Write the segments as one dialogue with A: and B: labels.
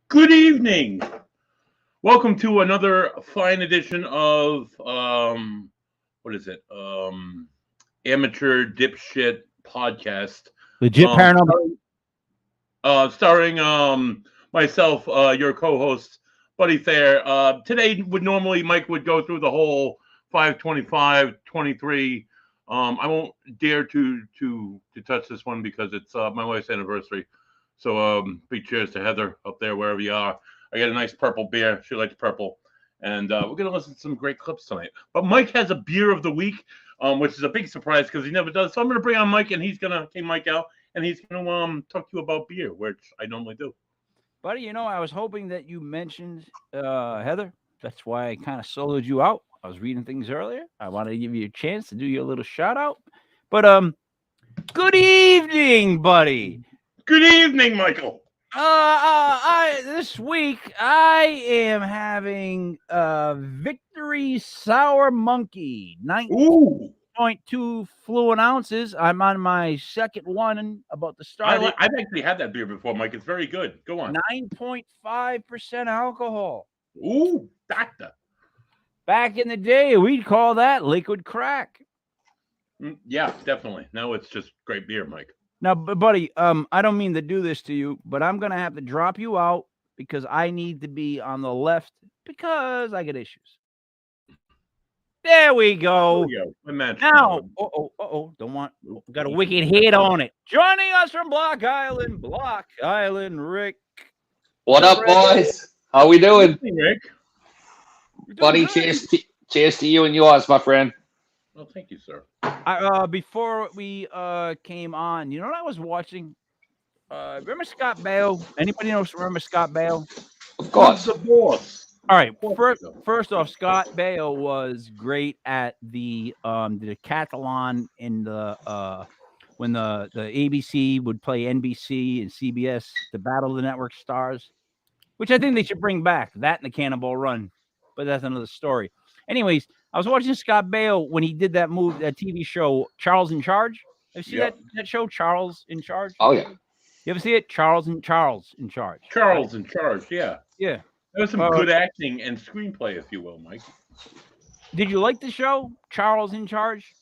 A: Good evening. Welcome to another fine edition of what is it? Amateur dipshit podcast.
B: Legit paranormal.
A: Starring myself, your co-host, Buddy Thayer. Today Mike would go through the whole 525, 23. I won't dare to touch this one because it's my wife's anniversary. So big cheers to Heather up there, wherever you are. I got a nice purple beer. She likes purple. And we're going to listen to some great clips tonight. But Mike has a beer of the week, which is a big surprise because he never does. So I'm going to bring on Mike, and he's going to take Mike out, and he's going to talk to you about beer, which I normally do.
B: Buddy, I was hoping that you mentioned Heather. That's why I kind of soloed you out. I was reading things earlier. I wanted to give you a chance to do your little shout out. But good evening, buddy.
A: Good evening, Michael.
B: This week I am having Victory Sour Monkey, 19.2 fluid ounces. I'm on my second one, about to start.
A: I've actually had that beer before, Mike. It's very good. Go on.
B: 9.5% alcohol.
A: Ooh, doctor.
B: Back in the day, we'd call that liquid crack.
A: Yeah, definitely. Now it's just great beer, Mike.
B: Now, buddy, I don't mean to do this to you, but I'm going to have to drop you out because I need to be on the left because I get issues. There we go. Now, got a wicked hit on it. Joining us from Block Island, Rick.
C: What up, boys? How we doing?
A: Hey, Rick.
C: Buddy, cheers to you and yours, my friend.
A: Well, thank you, sir.
B: Before we came on, you know what I was watching? Remember Scott Baio? Anybody remember Scott Baio?
C: Of course.
A: The boss.
B: All right. First off, Scott Baio was great at the decathlon in the when the ABC would play NBC and CBS, the Battle of the Network Stars, which I think they should bring back, that and the Cannonball Run. But that's another story. Anyways, I was watching Scott Baio when he did that TV show, Charles in Charge. Have you seen that show, Charles in Charge?
C: Oh, yeah.
B: You ever see it? Charles in Charge.
A: Charles in Charge, yeah.
B: Yeah.
A: There was some good acting and screenplay, if you will, Mike.
B: Did you like the show, Charles in Charge?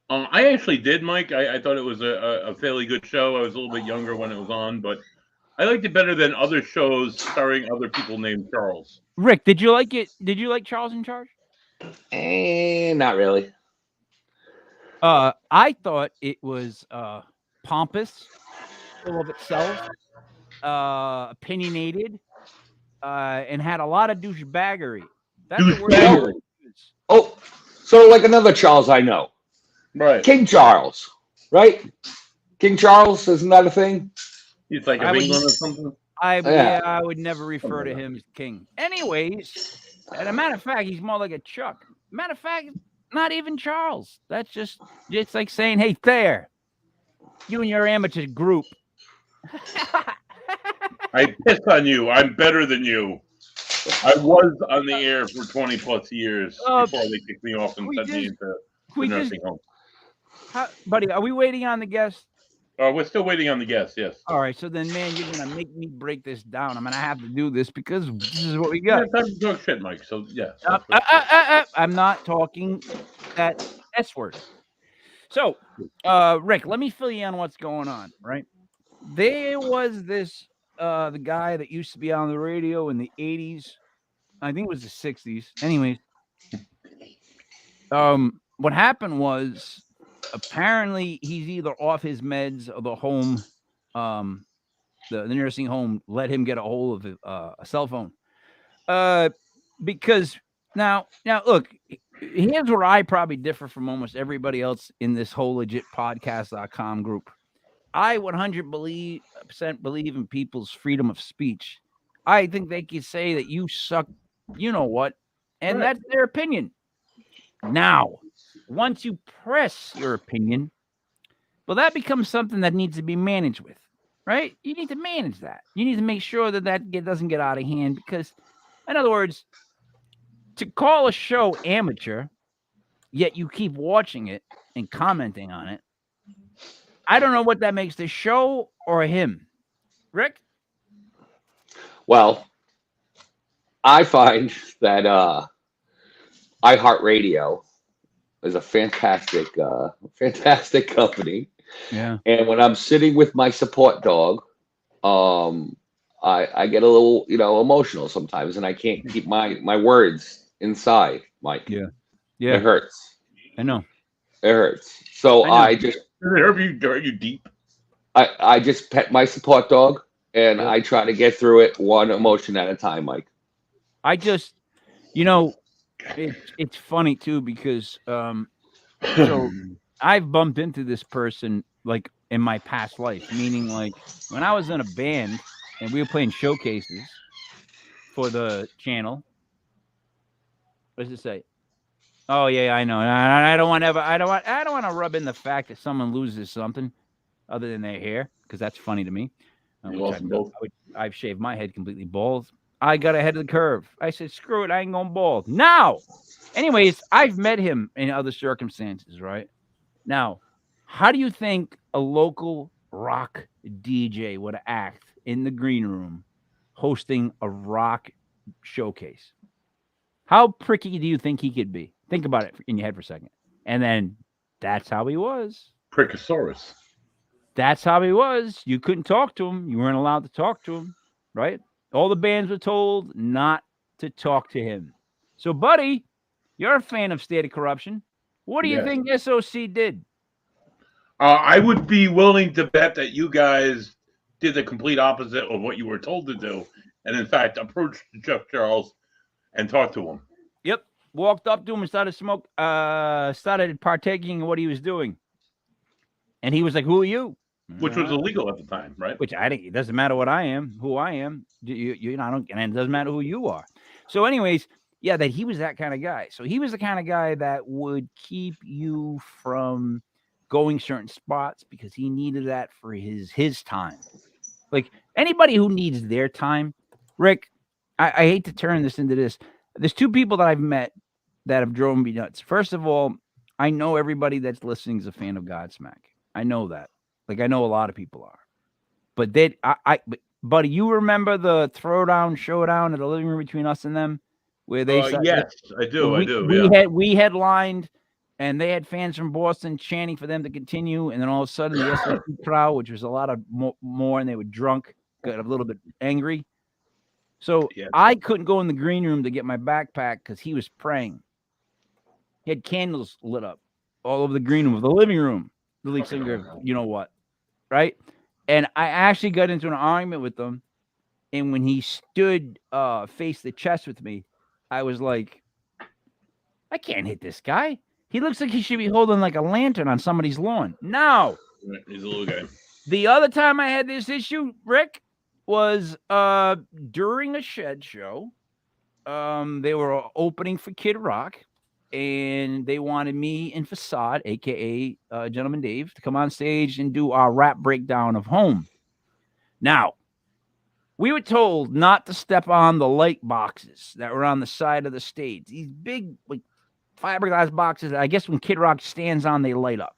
A: I actually did, Mike. I thought it was a fairly good show. I was a little bit younger when it was on, but I liked it better than other shows starring other people named Charles.
B: Rick, did you like it? Did you like Charles in Charge?
C: Not really.
B: I thought it was pompous, full of itself, opinionated, and had a lot of douchebaggery. That's the word I would use.
C: Oh, so like another Charles I know.
A: Right.
C: King Charles, right? King Charles, isn't that a thing?
A: He's like of England or something?
B: I would never refer to him as king. Anyways, as a matter of fact, he's more like a Chuck. Matter of fact, not even Charles. That's just it's like saying, hey, Thayer, you and your amateur group.
A: I piss on you. I'm better than you. I was on the air for 20 plus years before they kicked me off and sent me into the nursing home.
B: Buddy, are we waiting on the guest?
A: We're still waiting on the guest, yes.
B: All right, so then, man, you're going to make me break this down. I'm going to have to do this because this is what we got.
A: Yeah, time to talk shit, Mike, so yeah.
B: I'm not talking that S word. So, Rick, let me fill you in on what's going on, right? There was this, the guy that used to be on the radio in the 80s. I think it was the 60s. Anyways, what happened was, apparently he's either off his meds or the home, the nursing home let him get a hold of a cell phone. Because now look, here's where I probably differ from almost everybody else in this whole legit podcast.com group. I 100% believe in people's freedom of speech. I think they can say that you suck, you know what, and that's their opinion. Now, once you press your opinion, well, that becomes something that needs to be managed with, right? You need to manage that. You need to make sure that doesn't get out of hand because, in other words, to call a show amateur, yet you keep watching it and commenting on it, I don't know what that makes the show or him. Rick?
C: Well, I find that iHeartRadio is a fantastic company.
B: Yeah.
C: And when I'm sitting with my support dog, I get a little, emotional sometimes, and I can't keep my words inside, Mike.
B: Yeah.
C: It
B: Yeah.
C: hurts.
B: I know.
C: It hurts. So
B: I know.
C: I just
A: Does it hurt you deep?
C: I just pet my support dog, and
B: Yep.
C: I try to get through it one emotion at a time, Mike.
B: I just, it's funny too because so I've bumped into this person like in my past life, meaning like when I was in a band and we were playing showcases for the channel. What does it say? Oh yeah, I know. I don't want to rub in the fact that someone loses something other than their hair because that's funny to me.
A: You lost them both.
B: I've shaved my head completely bald. I got ahead of the curve. I said, screw it, I ain't going bald. Now, anyways, I've met him in other circumstances, right? Now, how do you think a local rock DJ would act in the green room hosting a rock showcase? How pricky do you think he could be? Think about it in your head for a second. And then that's how he was.
A: Prickosaurus.
B: That's how he was. You couldn't talk to him. You weren't allowed to talk to him, right? All the bands were told not to talk to him. So, Buddy, you're a fan of State of Corruption. What do you
A: Yes.
B: think SOC did?
A: I would be willing to bet that you guys did the complete opposite of what you were told to do, and in fact approached Jeff Charles and talked to him.
B: Yep. Walked up to him and started partaking in what he was doing. And he was like, "Who are you?"
A: Which was illegal at the time, right?
B: Which I think it doesn't matter what I am, who I am. I don't, and it doesn't matter who you are. So, anyways, yeah, that he was that kind of guy. So he was the kind of guy that would keep you from going certain spots because he needed that for his time. Like anybody who needs their time, Rick. I hate to turn this into this. There's two people that I've met that have driven me nuts. First of all, I know everybody that's listening is a fan of Godsmack. I know that. Like I know a lot of people are. But Buddy, you remember the throwdown showdown in the living room between us and them? Where they
A: yes, I do.
B: We headlined and they had fans from Boston chanting for them to continue, and then all of a sudden the SOC crowd, which was a lot of more, and they were drunk, got a little bit angry. So
A: Yes.
B: I couldn't go in the green room to get my backpack because he was praying. He had candles lit up all over the green room of the living room. The lead singer, you know what, right? And I actually got into an argument with him. And when he stood face to chest with me, I was like, I can't hit this guy. He looks like he should be holding like a lantern on somebody's lawn. Now,
A: He's a little guy.
B: the other time I had this issue, Rick, was during a shed show. They were opening for Kid Rock, and they wanted me and Facade, aka Gentleman Dave, to come on stage and do our rap breakdown of Home. Now, we were told not to step on the light boxes that were on the side of the stage. These big, like, fiberglass boxes. I guess when Kid Rock stands on, they light up.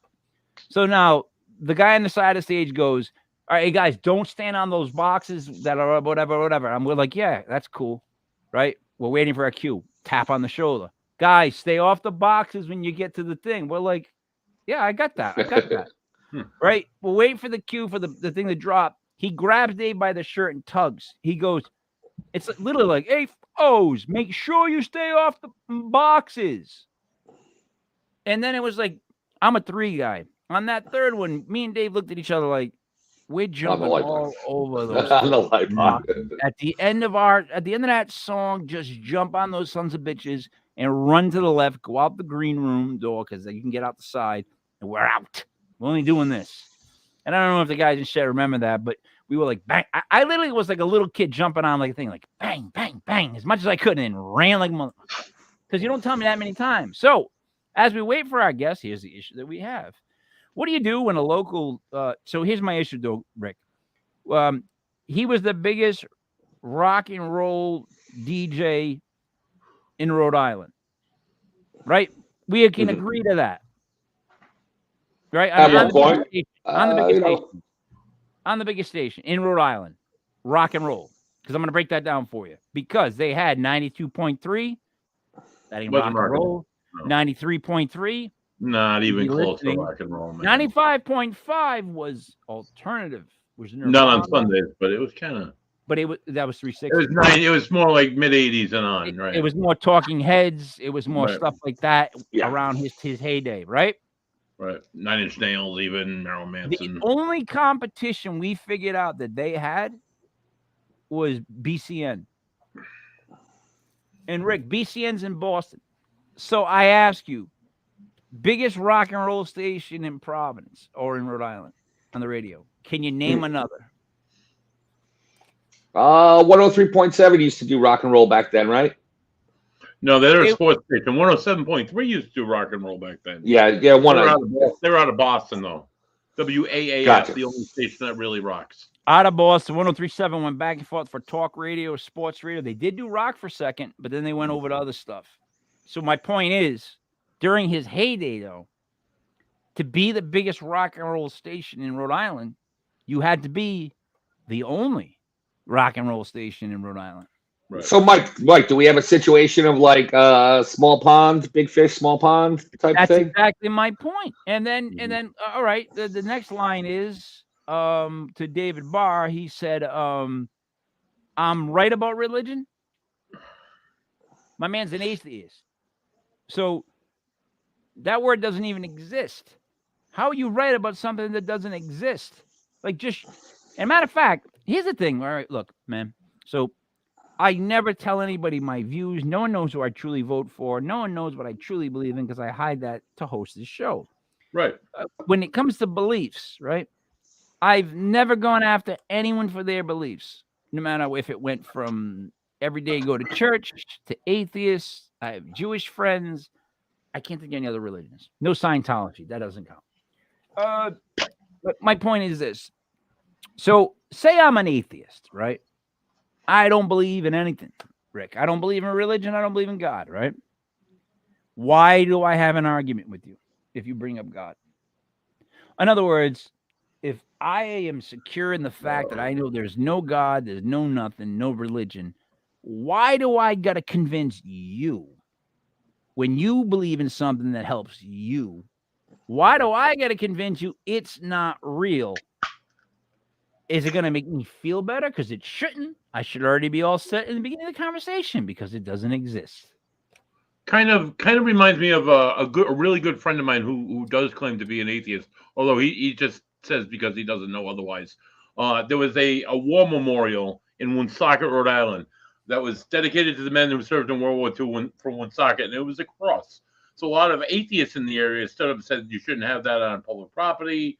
B: So now the guy on the side of the stage goes, "All right, hey guys, don't stand on those boxes that are whatever." And we're like, "Yeah, that's cool." Right? We're waiting for our cue. Tap on the shoulder. "Guys, stay off the boxes when you get to the thing." We're like, "Yeah, I got that. Right? We're waiting for the cue for the thing to drop. He grabs Dave by the shirt and tugs. He goes, it's literally like, "Hey, O's, make sure you stay off the boxes." And then it was like, I'm a 3 guy. On that third one, me and Dave looked at each other like, we're jumping all over those. At the end of that song, just jump on those sons of bitches and run to the left, go out the green room door because you can get out the side, and we're out. We're only doing this. And I don't know if the guys in Shed remember that, but we were like, bang. I literally was like a little kid jumping on like a thing, like bang, bang, bang, as much as I could, and ran like mother. Because you don't tell me that many times. So as we wait for our guest, here's the issue that we have. What do you do when a local so here's my issue though, Rick. He was the biggest rock and roll DJ in Rhode Island. Right? We can agree to that. Right? On the biggest station in Rhode Island. rock and roll. Because I'm going to break that down for you. Because they had 92.3. That ain't rock
A: Wasn't
B: and
A: rock and
B: roll.
A: No.
B: 93.3.
A: Not even close to
B: listening.
A: rock and roll, man.
B: 95.5 was alternative. Was
A: Not on
B: Nirvana.
A: Sundays, but it was kind of.
B: But that was 360.
A: It was more like mid '80s and on, right?
B: It was more Talking Heads. It was more
A: Right.
B: stuff like that
C: Yeah.
B: around his heyday, right?
A: Right. 9 Inch Nails, even Marilyn Manson.
B: The only competition we figured out that they had was BCN. And Rick, BCN's in Boston. So I ask you, biggest rock and roll station in Providence or in Rhode Island on the radio. Can you name another?
C: 103.7 used to do rock and roll back then, right?
A: No, they're a sports station. 107.3 used to do rock and roll back then.
C: Yeah.
A: They were out of Boston, though. WAAF,
C: Gotcha.
A: The only station that really rocks.
B: Out of Boston, 103.7 went back and forth for talk radio, sports radio. They did do rock for a second, but then they went over to other stuff. So my point is, during his heyday, though, to be the biggest rock and roll station in Rhode Island, you had to be the only rock and roll station in Rhode Island.
C: Right. So, Mike, do we have a situation of like small pond, big fish, small pond type
B: That's
C: thing?
B: exactly my point. And then, all right, the next line is to David Barr. He said, "I'm right about religion." My man's an atheist, so that word doesn't even exist. How are you right about something that doesn't exist? Like, and matter of fact, here's the thing. All right, look, man. So I never tell anybody my views. No one knows who I truly vote for. No one knows what I truly believe in because I hide that to host this show.
A: Right.
B: When it comes to beliefs, right? I've never gone after anyone for their beliefs, no matter if it went from every day go to church to atheists. I have Jewish friends. I can't think of any other religions. No Scientology. That doesn't count. But my point is this. So say I'm an atheist, right? I don't believe in anything, Rick. I don't believe in religion. I don't believe in God, right? Why do I have an argument with you if you bring up God? In other words, if I am secure in the fact that I know there's no God, there's no nothing, no religion, why do I got to convince you when you believe in something that helps you? Why do I got to convince you it's not real? Is it going to make me feel better? Because it shouldn't. I should already be all set in the beginning of the conversation because it doesn't exist.
A: Kind of reminds me of a really good friend of mine who does claim to be an atheist, although he just says because he doesn't know otherwise. There was a war memorial in Woonsocket, Rhode Island, that was dedicated to the men who served in World War II from Woonsocket, and it was a cross. So a lot of atheists in the area stood up and said, you shouldn't have that on public property.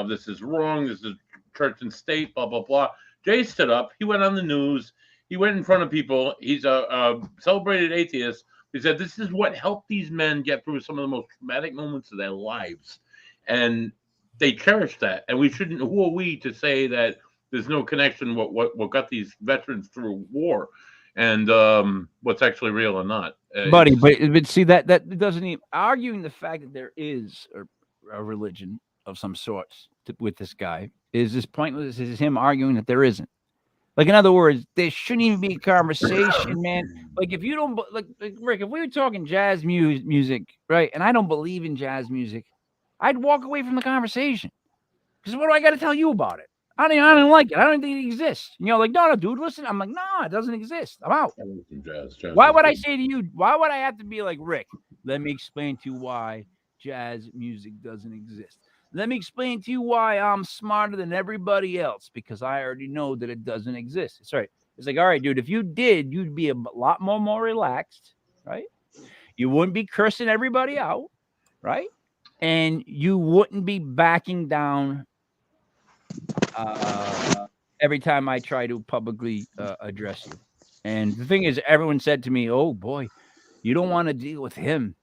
A: This is wrong. This is church and state, blah, blah, blah. Jay stood up. He went on the news. He went in front of people. He's a celebrated atheist. He said, this is what helped these men get through some of the most traumatic moments of their lives. And they cherish that. And we shouldn't, who are we to say that there's no connection what got these veterans through war and what's actually real or not.
B: Buddy, but see, that doesn't even, arguing the fact that there is a religion of some sorts with this guy is this pointless. Is him arguing that there isn't. Like, in other words, there shouldn't even be a conversation, man. Like, if you don't, like Rick, if we were talking jazz music, right, and I don't believe in jazz music, I'd walk away from the conversation. Because what do I got to tell you about it? I don't like it. I don't think it exists. You know, like, no, dude, listen. I'm like, no, it doesn't exist. I'm out.
A: Jazz
B: Why would I say to you, why would I have to be like, Rick, let me explain to you why jazz music doesn't exist. Let me explain to you why I'm smarter than everybody else, because I already know that it doesn't exist. It's right. It's like, all right, dude, if you did, you'd be a lot more relaxed, right? You wouldn't be cursing everybody out, right? And you wouldn't be backing down every time I try to publicly address you. And the thing is, everyone said to me, oh, boy, you don't want to deal with him.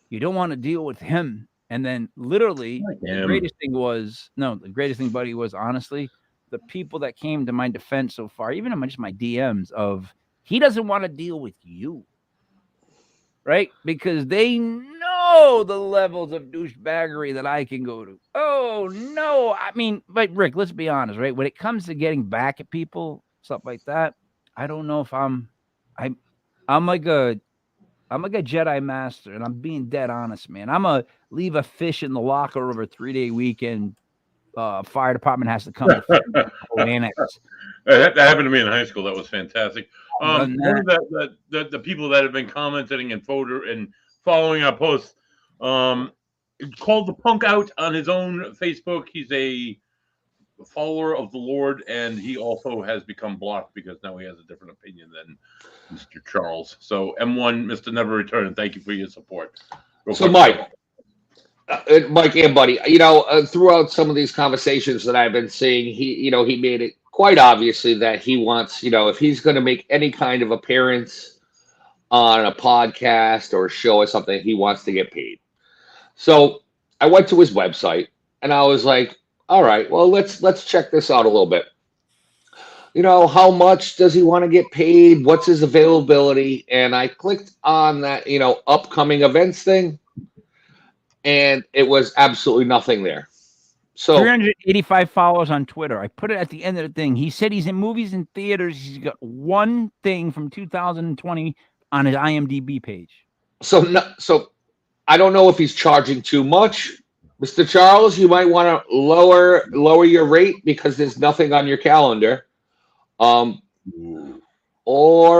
B: You don't want to deal with him. And then literally the greatest thing, buddy, was honestly the people that came to my defense so far, even just my DMs of he doesn't want to deal with you. Right? Because they know know the levels of douchebaggery that I can go to. Oh no. I mean, but Rick, let's be honest, right? When it comes to getting back at people, stuff like that, I don't know if I'm like a Jedi master, and I'm being dead honest, man. I'm a leave a fish in the locker over a 3-day weekend. Fire department has to come to annex.
A: That happened to me in high school. That was fantastic.
B: Done
A: One of the people that have been commenting and following our posts, called the punk out on his own Facebook. He's a follower of the Lord, and he also has become blocked because now he has a different opinion than Mr. Charles. So M1, Mr. Never Return, thank you for your support.
C: So Mike and Buddy, throughout some of these conversations that I've been seeing, he made it quite obviously that he wants, if he's going to make any kind of appearance on a podcast or a show or something, he wants to get paid. So I went to his website and I was like, all right, well, let's check this out a little bit. How much does he want to get paid? What's his availability? And I clicked on that, upcoming events thing, and it was absolutely nothing there. So
B: 385 followers on Twitter. I put it at the end of the thing. He said he's in movies and theaters. He's got one thing from 2020 on his IMDb page.
C: So I don't know if he's charging too much. Mr. Charles, you might want to lower your rate because there's nothing on your calendar. Or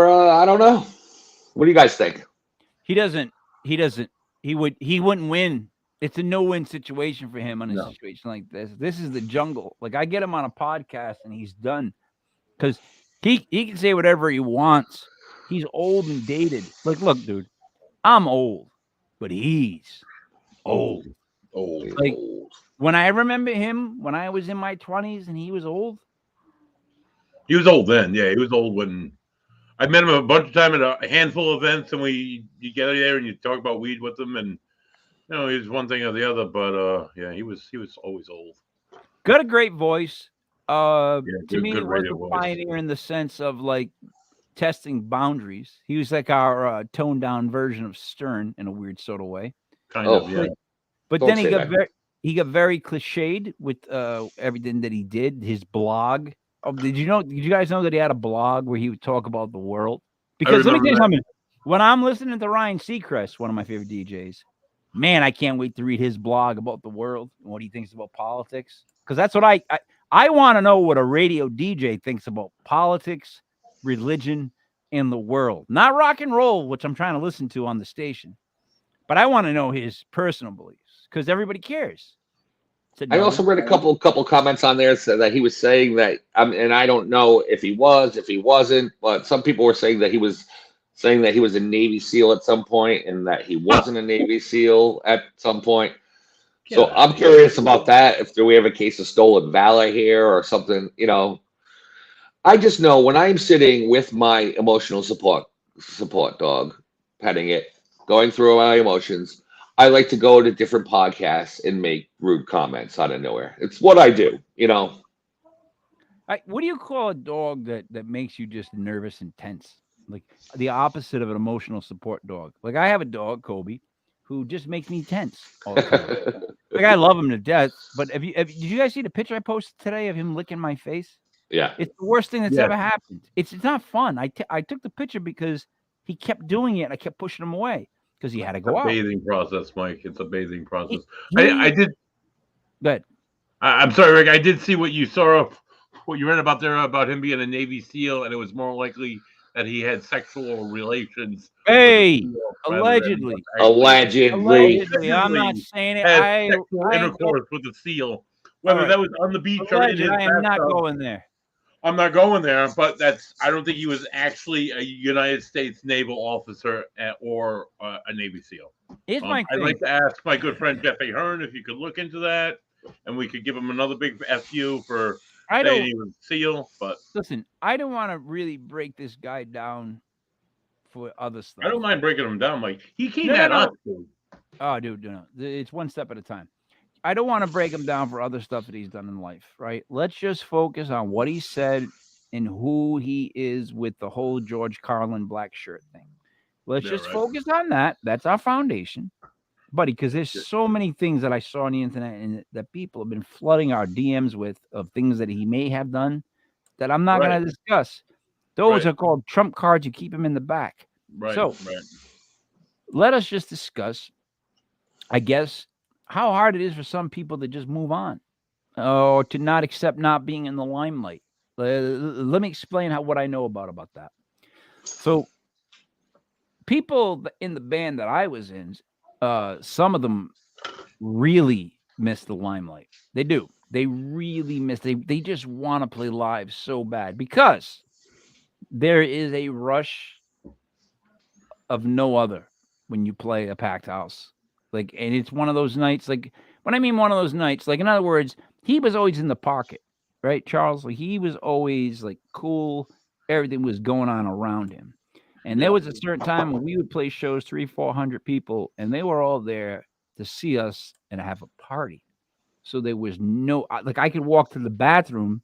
C: I don't know. What do you guys think?
B: He wouldn't win. It's a no-win situation for him on a situation like this. This is the jungle. Like, I get him on a podcast and he's done because he can say whatever he wants. He's old and dated. Like, look, dude, I'm old, but he's old. Like, when I remember him when I was in my 20s and he was old.
A: He was old then. Yeah, he was old when I met him a bunch of time at a handful of events, and you get there and you talk about weed with him, and he was one thing or the other. But yeah, he was always old.
B: Got a great voice. To me,
A: good
B: he was a pioneer in the sense of like testing boundaries. He was like our toned down version of Stern in a weird sort of way.
A: Kind of, yeah.
B: But then he got very cliched with everything that he did. His blog. Oh, did you guys know that he had a blog where he would talk about the world? Because let me tell you something. When I'm listening to Ryan Seacrest, one of my favorite DJs, man, I can't wait to read his blog about the world and what he thinks about politics. Because that's what I want to know what a radio DJ thinks about politics, religion, and the world. Not rock and roll, which I'm trying to listen to on the station. But I want to know his personal beliefs because everybody cares.
C: I also read a couple comments on there that he was saying that, and I don't know if he wasn't, but some people were saying that he was a Navy SEAL at some point and that he wasn't a Navy SEAL at some point. So I'm curious about that. If we have a case of stolen valor here or something, I just know when I'm sitting with my emotional support dog, petting it, going through my emotions, I like to go to different podcasts and make rude comments out of nowhere. It's what I do,
B: What do you call a dog that makes you just nervous and tense? Like the opposite of an emotional support dog. Like I have a dog, Kobe, who just makes me tense all the time. Like I love him to death. But did you guys see the picture I posted today of him licking my face?
C: Yeah.
B: It's the worst thing that's ever happened. It's not fun. I took the picture because he kept doing it. And I kept pushing him away. Because he had to go out.
A: It's a bathing process, Mike. It's a bathing process. I did.
B: Good.
A: I'm sorry, Rick. I did see what you read about there about him being a Navy SEAL, and it was more likely that he had sexual relations.
B: Hey, allegedly. I'm not saying it.
A: Sexual intercourse with a SEAL, whether that was on the beach or in his
B: I am not going there.
A: I'm not going there, but I don't think he was actually a United States naval officer or a Navy SEAL. I'd like to ask my good friend Jeff Ahern if you could look into that, and we could give him another big FU for saying he was a SEAL. But
B: listen, I don't want to really break this guy down for other stuff.
A: I don't mind breaking him down, Mike. He came at us, dude.
B: Oh, dude, no. It's one step at a time. I don't want to break him down for other stuff that he's done in life, right? Let's just focus on what he said and who he is with the whole George Carlin black shirt thing. Let's just focus on that. That's our foundation. buddy, because there's so many things that I saw on the internet and that people have been flooding our DMs with of things that he may have done that I'm not going to discuss. Those are called trump cards. You keep them in the back. So let us just discuss, I guess, how hard it is for some people to just move on or to not accept not being in the limelight. Let me explain what I know about that. So people in the band that I was in, some of them really miss the limelight. They do. They really miss. They just want to play live so bad because there is a rush of no other when you play a packed house. And it's one of those nights. When I mean one of those nights, in other words, he was always in the pocket, right, Charles? He was always cool. Everything was going on around him. And there was a certain time when we would play shows, 300-400 people, and they were all there to see us and have a party. So there was no, I could walk to the bathroom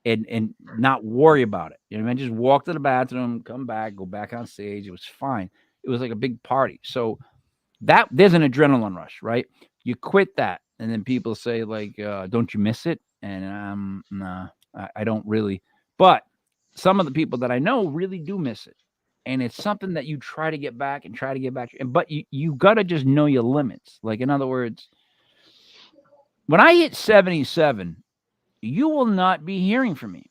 B: and not worry about it. You know what I mean? Just walk to the bathroom, come back, go back on stage. It was fine. It was like a big party. So there's an adrenaline rush, right? You quit that. And then people say don't you miss it? And nah, I don't really. But some of the people that I know really do miss it. And it's something that you try to get back. But you got to just know your limits. In other words, when I hit 77, you will not be hearing from me.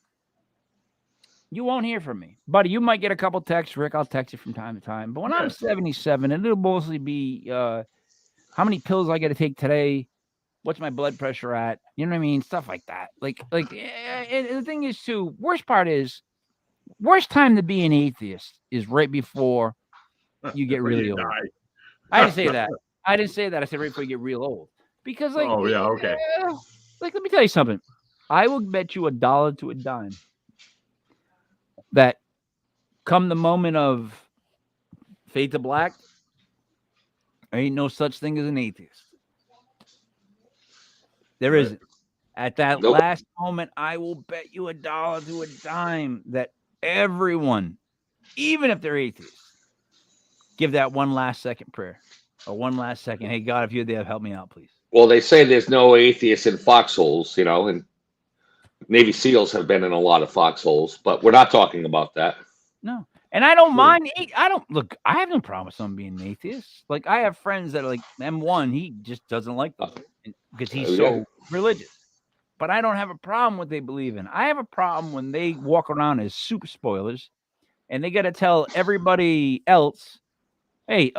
B: You won't hear from me. Buddy, you might get a couple texts. Rick, I'll text you from time to time. But when I'm 77, it'll mostly be how many pills I got to take today, what's my blood pressure at, you know what I mean? Stuff like that. And the thing is, too, worst time to be an atheist is right before you get really old. I didn't say that. I said right before you get real old. Because, let me tell you something. I will bet you $1 to a dime that come the moment of fade to black, there ain't no such thing as an atheist. There isn't. At that last moment, I will bet you $1 to a dime that everyone, even if they're atheists, give that one last second prayer or one last second. Hey, God, if you're there, help me out, please.
C: Well, they say there's no atheists in foxholes, and Navy SEALs have been in a lot of foxholes, but we're not talking about that.
B: No. And I don't mind. I have no problem with someone being an atheist. I have friends that are M1, he just doesn't like them because he's so religious. But I don't have a problem with what they believe in. I have a problem when they walk around as super spoilers and they got to tell everybody else, hey,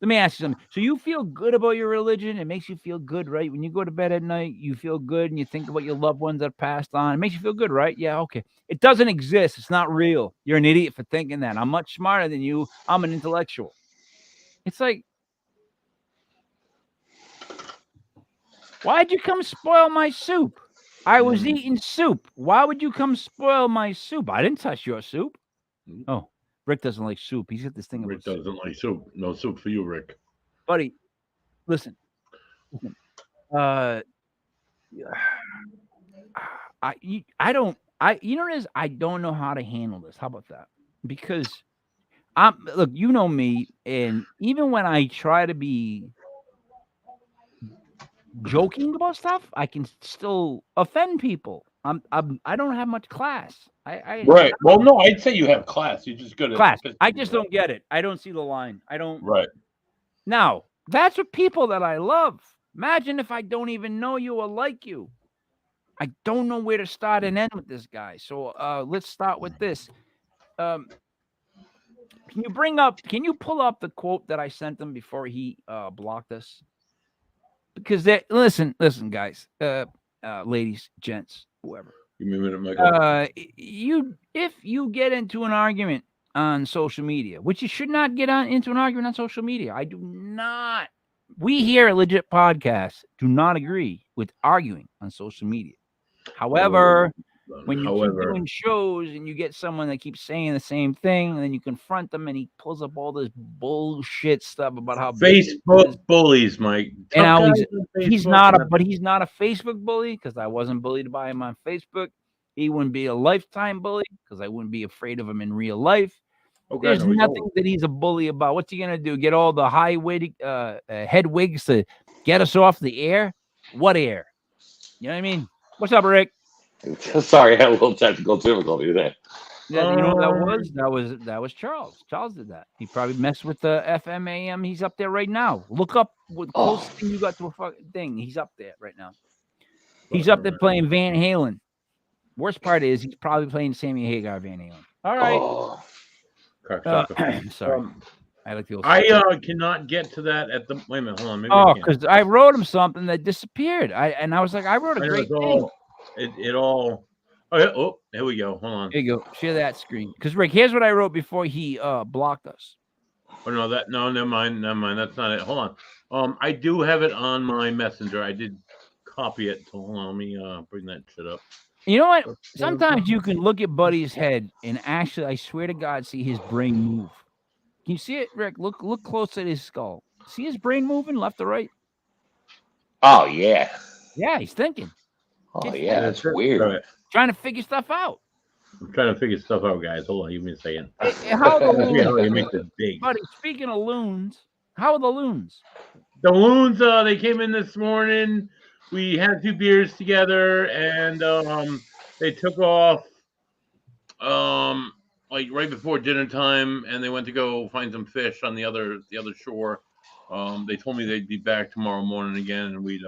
B: let me ask you something. So you feel good about your religion? It makes you feel good, right? When you go to bed at night, you feel good and you think about your loved ones that passed on. It makes you feel good, right? Yeah, okay. It doesn't exist. It's not real. You're an idiot for thinking that. I'm much smarter than you. I'm an intellectual. It's why'd you come spoil my soup? I was eating soup. Why would you come spoil my soup? I didn't touch your soup. Oh. Rick doesn't like soup. He's got this thing about
A: Rick doesn't like soup. No soup for you, Rick.
B: Buddy, listen. I don't know how to handle this. How about that? Because look, you know me, and even when I try to be joking about stuff, I can still offend people. I don't have much class.
A: Right. Well, no, I'd say you have class. You're just good at
B: class. I just don't get it. I don't see the line. I don't.
A: Right.
B: Now, that's what people that I love. Imagine if I don't even know you or like you. I don't know where to start and end with this guy. So let's start with this. Can you pull up the quote that I sent him before he blocked us? Because listen, guys, ladies, gents, whoever.
A: Give me a minute, Michael.
B: If you get into an argument on social media, which you should not get into an argument on social media. I do not. We here at Legit Podcast do not agree with arguing on social media. However, when you keep doing shows and you get someone that keeps saying the same thing, and then you confront them, and he pulls up all this bullshit stuff about how
A: Facebook bullies, Mike.
B: And he's not a Facebook bully because I wasn't bullied by him on Facebook. He wouldn't be a lifetime bully because I wouldn't be afraid of him in real life.
A: Okay,
B: There's
A: here we
B: nothing
A: go.
B: that he's a bully about. What's he gonna do? Get all the high wig, head wigs to get us off the air? What air? You know what I mean? What's up, Rick?
C: Sorry, I had a little technical difficulty there.
B: Yeah, you know what that was? That was Charles. Charles did that. He probably messed with the FMAM. He's up there right now. Look up what closest thing you got to a fucking thing. He's up there right now. He's up there playing Van Halen. Worst part is he's probably playing Sammy Hagar Van Halen. All right. Sorry. I like the old.
A: I cannot get to that at the. Wait a minute, hold on. Maybe
B: because I wrote him something that disappeared. I was like, I wrote a great thing.
A: It all. Oh, here we go. Hold on.
B: There you go. Share that screen. Because Rick, here's what I wrote before he blocked us.
A: Oh no, never mind. That's not it. Hold on. I do have it on my messenger. I did copy it. So hold on, let me bring that shit up.
B: You know what? Sometimes you can look at Buddy's head and actually, I swear to God, see his brain move. Can you see it, Rick? Look close at his skull. See his brain moving left to right?
C: Oh, yeah.
B: Yeah, he's thinking.
C: Oh, yeah, that's weird.
A: Right.
B: Trying to figure stuff out.
A: I'm trying to figure stuff out, guys. Hold on, give me a second.
B: How are the
A: loons? Make this big.
B: Buddy, speaking of loons, how are the loons?
A: The loons, they came in this morning. We had 2 beers together, and they took off like right before dinner time, and they went to go find some fish on the other shore. They told me they'd be back tomorrow morning again, and we'd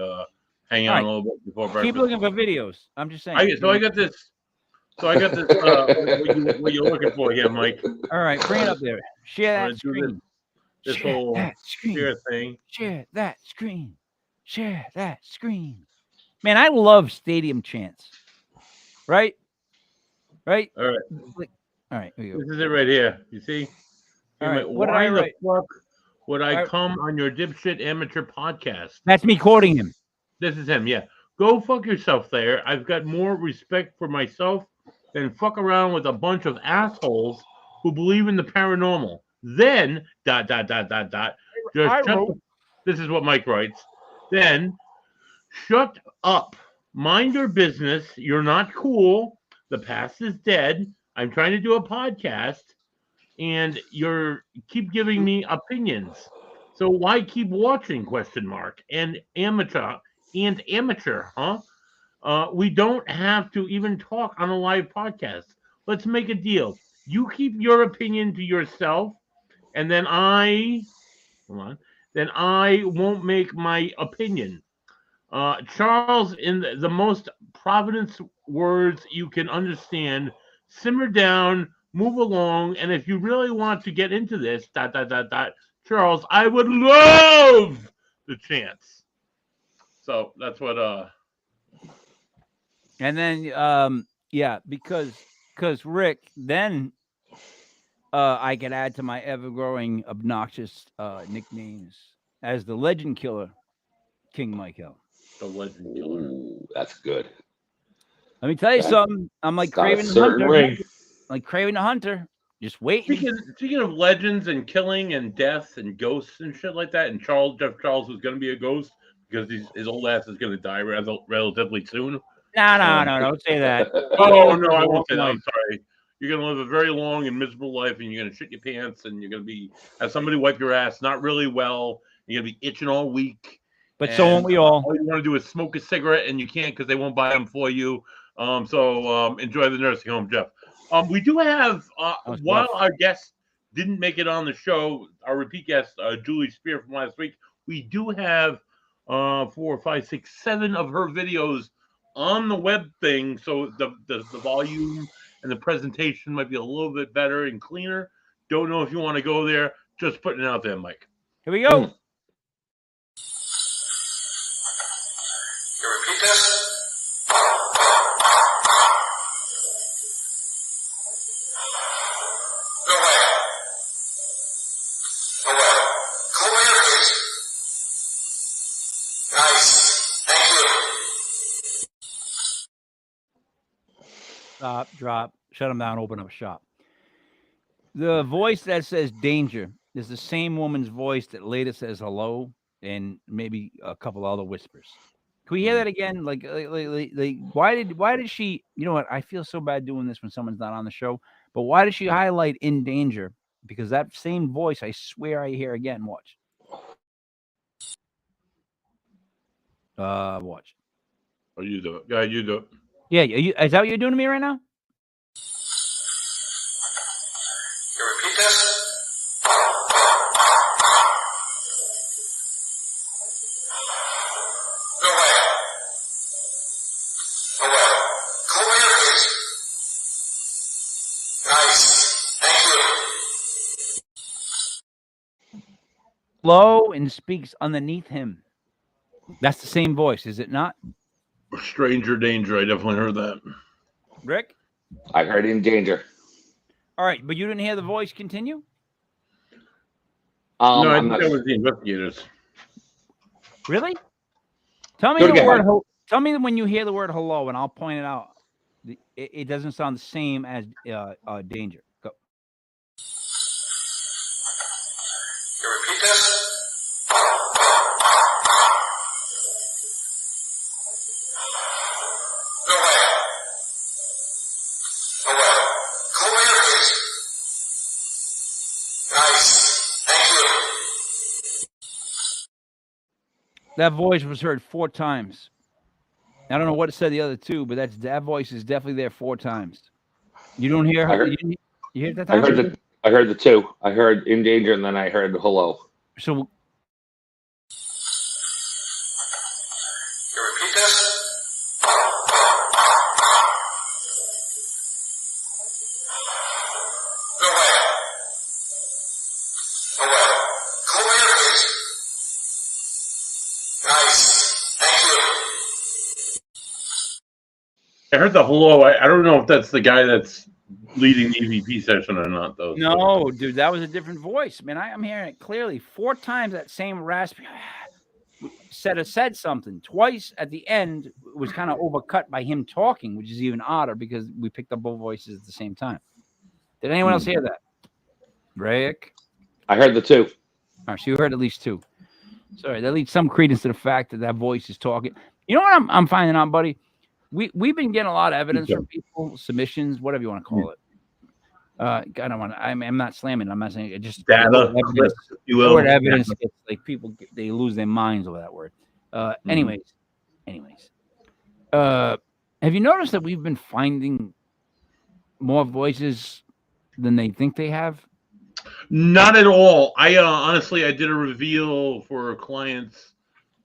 A: hang out a little bit before breakfast.
B: Keep looking for videos. I'm just saying.
A: I got this. What you're looking for here, Mike.
B: All right, bring it up there. Share that screen.
A: This whole share thing.
B: Share that screen. Share that screen. Man, I love stadium chants. Right? Right?
A: All right.
B: All right. Here we go.
A: This is it right here. You see?
B: All right. What
A: Why
B: did I write?
A: the fuck would I come on your dipshit amateur podcast?
B: That's me quoting him.
A: This is him, yeah. Go fuck yourself there. I've got more respect for myself than fuck around with a bunch of assholes who believe in the paranormal. Then, ... This is what Mike writes. Then, shut up. Mind your business. You're not cool. The past is dead. I'm trying to do a podcast, and you're keep giving me opinions. So why keep watching? ? And amateur, huh? We don't have to even talk on a live podcast. Let's make a deal. You keep your opinion to yourself, and then I won't make my opinion. Charles, in the most Providence words you can understand, simmer down, move along, and if you really want to get into this, ... Charles, I would love the chance. So that's what
B: And then because Rick, then I could add to my ever-growing obnoxious nicknames as the Legend Killer, King Michael.
A: The Legend Killer.
C: Ooh, that's good.
B: Let me tell you something. I'm like Craven the Hunter.
A: Ring.
B: Like Craven the Hunter. Just waiting.
A: Speaking of legends and killing and death and ghosts and shit like that, and Jeff Charles is going to be a ghost because his old ass is going to die relatively soon.
B: No, don't say that.
A: Oh, no, I won't say that. I'm sorry. You're going to live a very long and miserable life, and you're going to shit your pants, and you're going to have somebody wipe your ass not really well. You're going to be itching all week.
B: But so won't we all.
A: All you want to do is smoke a cigarette, and you can't because they won't buy them for you. So enjoy the nursing home, Jeff. We do have, while our guest didn't make it on the show, our repeat guest, Julie Spear from last week, we do have 4, 5, 6, 7 of her videos on the web thing. So the volume and the presentation might be a little bit better and cleaner. Don't know if you want to go there. Just putting it out there, Mike.
B: Here we go.
D: You repeat this? No way. No way. Come over here, please. Nice. Thank you.
B: Stop, drop, shut them down, open up shop. The voice that says danger is the same woman's voice that later says hello and maybe a couple other whispers. Can we hear that again? Like why did she, you know what? I feel so bad doing this when someone's not on the show, but why did she highlight in danger because that same voice, I swear I hear again. Watch. Watch.
A: Oh, you do it. Yeah, you do it.
B: Yeah, is that what you're doing to me right now?
D: You repeat this? No way. No way. Come over here, please. Nice. Thank you.
B: Low and speaks underneath him. That's the same voice, is it not?
A: Stranger danger. I definitely heard that.
B: Rick?
C: I heard in danger.
B: All right, but you didn't hear the voice continue?
A: No, I
C: I'm
A: think
C: not.
A: that was the investigators.
B: Really? Tell me
C: Go
B: the
C: again.
B: word. Tell me when you hear the word hello, and I'll point it out. It doesn't sound the same as danger. Go.
D: You repeat this? No way. No way. Come over here, please. Nice. Thank you.
B: That voice was heard 4 times. I don't know what it said the other 2, but that voice is definitely there 4 times. You don't hear her? You hear it that time?
C: I heard the 2. I heard in danger, and then I heard hello.
B: So
D: You repeat this? No way. No way. Come over here, please. Nice. Thank you.
A: I heard the hello. I don't know if that's the guy that's leading the EVP session or not, though.
B: no, dude, that was a different voice, man. I'm hearing it clearly 4 times. That same raspy said something twice at the end. It was kind of overcut by him talking, which is even odder because we picked up both voices at the same time. Did anyone else hear that? Rick?
C: I heard the 2.
B: All right, so you heard at least 2. Sorry, that leads some credence to the fact that voice is talking. You know what I'm finding out, buddy? We've been getting a lot of evidence from people, submissions, whatever you want to call it. I don't want to. I'm not slamming. I'm not saying it. Just
A: Data,
B: evidence.
A: you
B: The
A: will.
B: word evidence gets like people they lose their minds over that word. Anyways, have you noticed that we've been finding more voices than they think they have?
A: Not at all. I honestly, I did a reveal for clients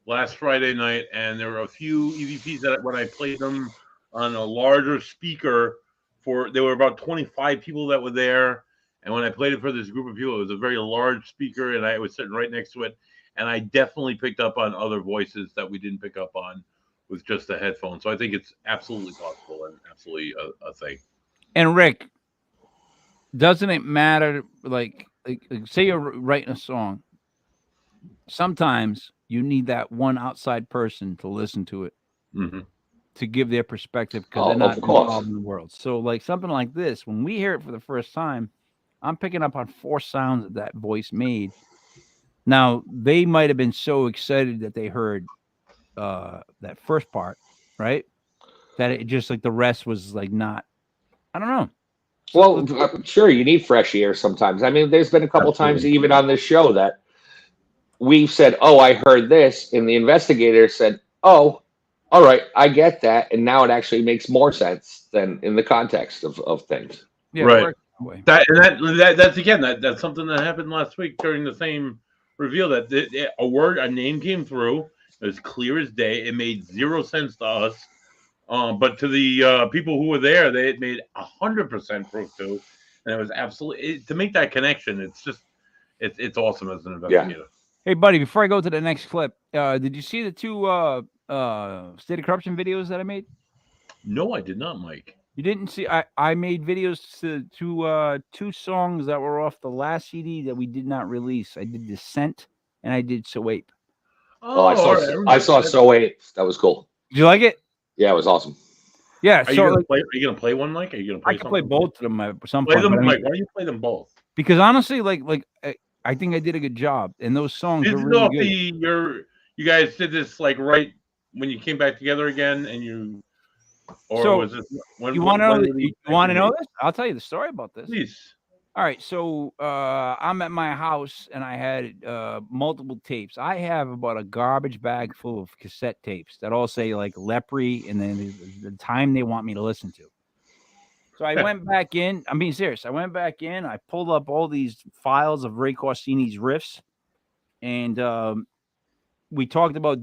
A: last Friday night, and there were a few EVPs that when I played them on a larger speaker, there were about 25 people that were there, and when I played it for this group of people, it was a very large speaker, and I was sitting right next to it, and I definitely picked up on other voices that we didn't pick up on with just the headphones. So I think it's absolutely possible and absolutely a thing.
B: And Rick, doesn't it matter? Like say you're writing a song. Sometimes you need that one outside person to listen to it, to give their perspective because they're not involved in the world. So like something like this, when we hear it for the first time, I'm picking up on 4 sounds that voice made. Now, they might have been so excited that they heard that first part, right? That it just like the rest was like not, I don't know.
C: Well, sure, you need fresh air sometimes. I mean, there's been a couple times even on this show that we've said, oh, I heard this, and the investigator said, oh, all right, I get that, and now it actually makes more sense than in the context of things.
B: Yeah,
A: right. That's something that happened last week during the same reveal that a name came through. It was clear as day. It made 0 sense to us. But to the people who were there, it made 100% proof too, and it was absolutely to make that connection. It's just, it's awesome as an investigator.
B: Yeah. Hey, buddy, before I go to the next clip, did you see the 2 State of Corruption videos that I made?
A: No, I did not, Mike.
B: You didn't see? I made videos to 2 songs that were off the last CD that we did not release. I did Descent and I did So Ape.
C: Oh, I saw So Ape. That was cool.
B: Did you like it?
C: Yeah, it was awesome.
B: Yeah.
A: Are you gonna play one, Mike? Are you gonna play?
B: I can play both of them at some
A: point.
B: Them,
A: Mike. Why don't you play them both?
B: Because honestly, I think I did a good job, and those songs are really good.
A: You guys did this like right when you came back together again, and you. Or
B: So
A: was it?
B: You want to know this? I'll tell you the story about this.
A: Please.
B: All right, so I'm at my house and I had multiple tapes. I have about a garbage bag full of cassette tapes that all say like Lepre and then the time they want me to listen to. So I went back in. I'm being serious. I went back in. I pulled up all these files of Ray Corsini's riffs, and we talked about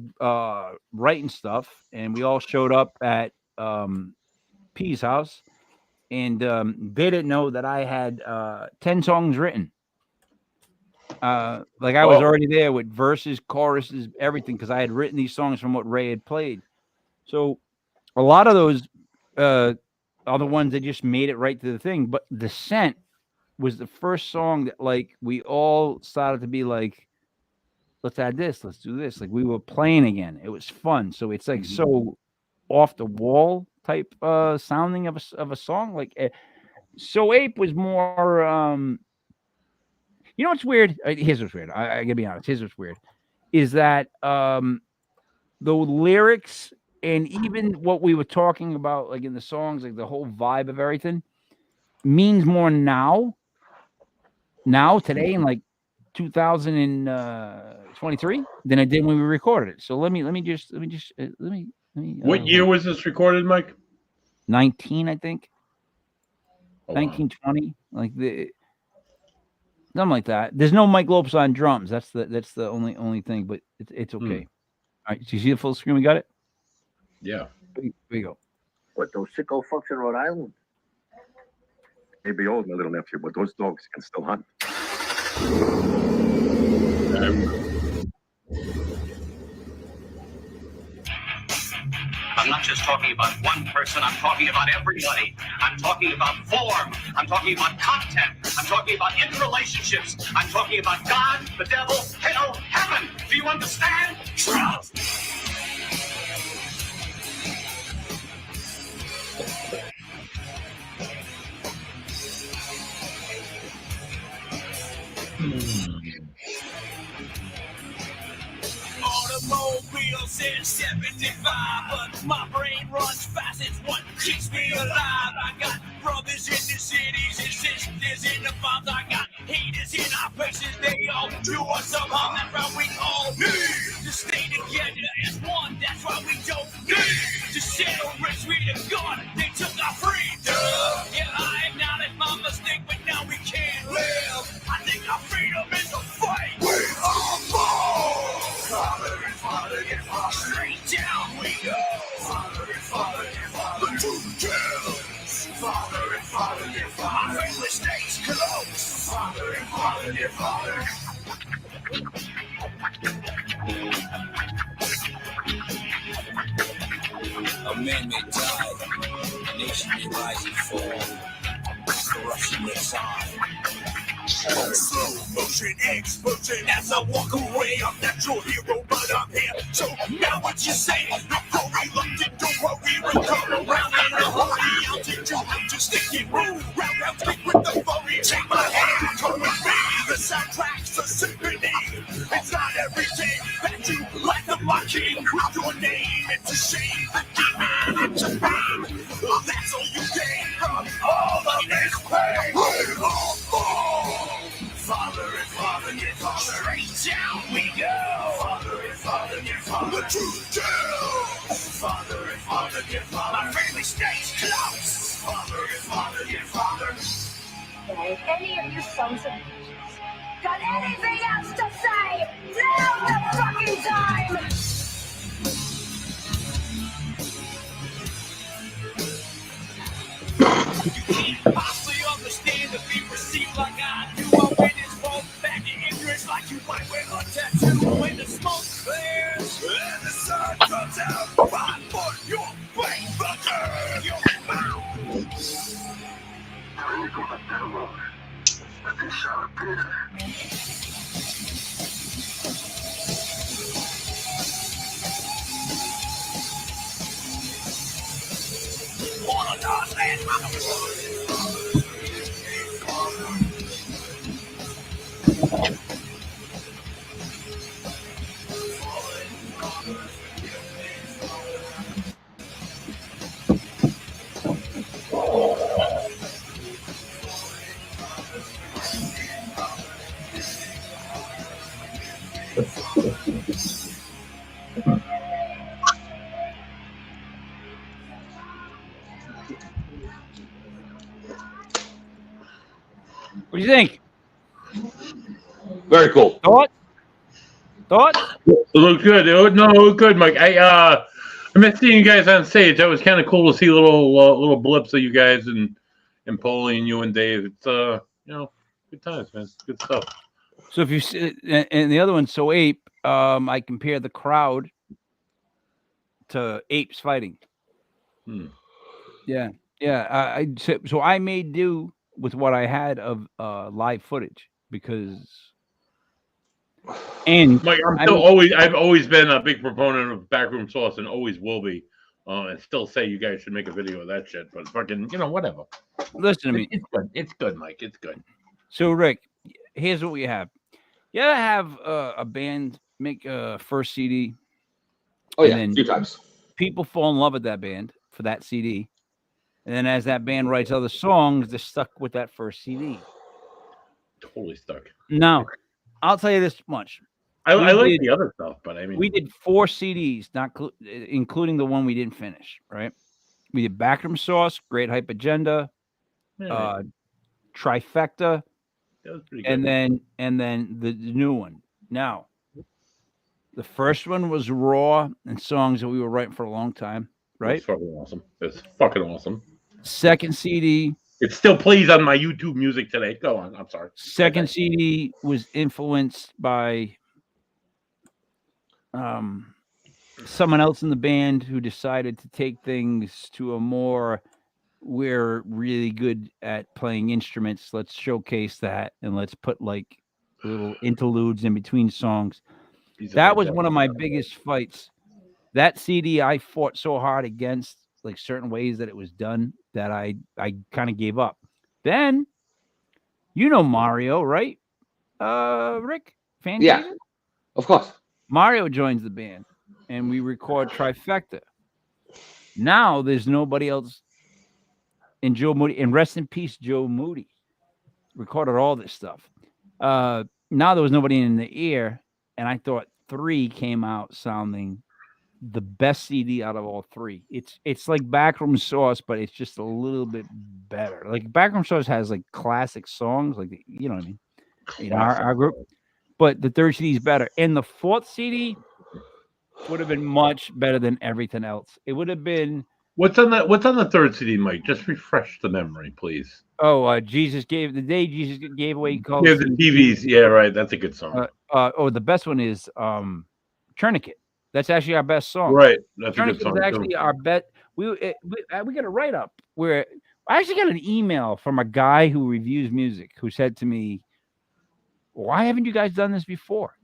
B: writing stuff. And we all showed up at P's house, and they didn't know that I had 10 songs written. Like I was already there with verses, choruses, everything, because I had written these songs from what Ray had played. So a lot of those are the ones that just made it right to the thing. But Descent was the first song that like we all started to be like, let's add this, let's do this. Like we were playing again. It was fun. So it's like so off the wall type sounding of a song. Like So Ape was more you know what's weird? Here's what's weird. I gotta be honest. Here's what's weird is that the lyrics and even what we were talking about, like in the songs, like the whole vibe of everything, means more now today in like 2023 than it did when we recorded it. So let me
A: What year was this recorded, Mike?
B: 19, I think.
A: Oh, wow.
B: 1920, like the something like that. There's no Mike Lopes on drums. That's the only thing, but it's okay. All right, so you see the full screen? We got it.
A: Yeah.
B: Here we go.
E: What, those sicko fucks in Rhode Island? May be old, my little nephew, but those dogs can still hunt.
F: I'm not just talking about one person, I'm talking about everybody. I'm talking about form. I'm talking about content. I'm talking about interrelationships. I'm talking about God, the devil, hell, heaven. Do you understand? Trust. Automobile says 75, but my brain runs fast. It's what keeps me alive. I got brothers in the cities and sisters in the farms. I got haters in our places. They all do us some harm. That's why we all need to stay together as one. That's why we don't need to settle rich with a gun. They took our freedom. Yeah, I acknowledge my mistake, but now we can't live. I think our freedom is a fight. We are born. Straight down we go. Father and Father and Father. The two kills. Father and Father and Father. My family stays close. Father and Father and Father. A man may die. A nation may rise and fall. Corruption lives on. Slow motion explosion as I walk away. I'm not your hero, but I'm here. So now what you say? I'm reluctant, don't worry, we'll come around in a hurry. I'll teach you how to stick it, move round, stick with the furry. Take my hand, come with me. The soundtrack's a symphony. It's not every day that you like the mocking of your name. It's a shame, the demon, it's a pain. Oh, that's all you gain from all of this pain. Father and Father, get Father. Straight down we go. Father and Father, get Father. The truth tells. Father and Father, get Father. My family stays close. Father and Father, get Father.
G: Hey, any of you sons of bitches got anything else to say? Now's the fucking time!
F: You can't possibly understand to be received like I do. I witness both back in ignorance like you might wear a tattoo. When the smoke clears and the sun comes out, right for your face, fucker, your mouth. One of those last
B: What do you think?
C: Very cool.
B: Thoughts?
A: It looked good. It looked good, Mike. I miss seeing you guys on stage. That was kind of cool to see little blips of you guys and Paulie and you and Dave. It's good times, man. Good stuff.
B: So if you see, and the other one, so Ape, I compare the crowd to apes fighting. Yeah. So I made do with what I had of live footage because. And
A: Mike, I've always been a big proponent of backroom sauce and always will be. And still say you guys should make a video of that shit, but fucking, whatever.
B: Listen to me.
A: It's good. It's good, Mike. It's good.
B: So Rick, here's what we have. You ever have a band make a first CD?
C: Oh yeah, a few times.
B: People fall in love with that band for that CD, and then as that band writes other songs, they're stuck with that first CD.
A: Totally stuck.
B: No. I'll tell you this much.
A: I like the other stuff, but I mean,
B: we did 4 CDs, not including the one we didn't finish. Right? We did Backroom Sauce, Great Hype Agenda, Trifecta,
A: that was pretty good.
B: and then the new one. Now, the first one was raw and songs that we were writing for a long time. Right?
A: It's fucking awesome. It's fucking awesome.
B: Second CD.
A: It still plays on my YouTube music today. Go on. I'm sorry.
B: Second CD was influenced by someone else in the band who decided to take things to a more, we're really good at playing instruments. Let's showcase that and let's put like little interludes in between songs. That was one of my biggest fights. That CD I fought so hard against, like certain ways that it was done, that I kind of gave up. Then, Mario, right? Rick? Fan
C: Yeah,
B: David?
C: of course.
B: Mario joins the band, and we record Trifecta. Now there's nobody else. And Joe Moody, and rest in peace, Joe Moody, recorded all this stuff. Now there was nobody in the ear, and I thought 3 came out sounding the best CD out of all 3. It's like Backroom Sauce, but it's just a little bit better. Like Backroom Sauce has like classic songs, like you know what I mean, in our group. But the third CD is better, and the fourth CD would have been much better than everything else. It would have been.
A: What's on the third CD, Mike? Just refresh the memory, please.
B: Oh, Jesus gave the day Jesus gave away.
A: Yeah, the TVs. Yeah, right. That's a good song.
B: The best one is Tourniquet. That's actually our best song.
A: Right. That's a good
B: Tourniquet
A: song.
B: is actually our bet. We got a write up where I actually got an email from a guy who reviews music who said to me, "Why haven't you guys done this before?"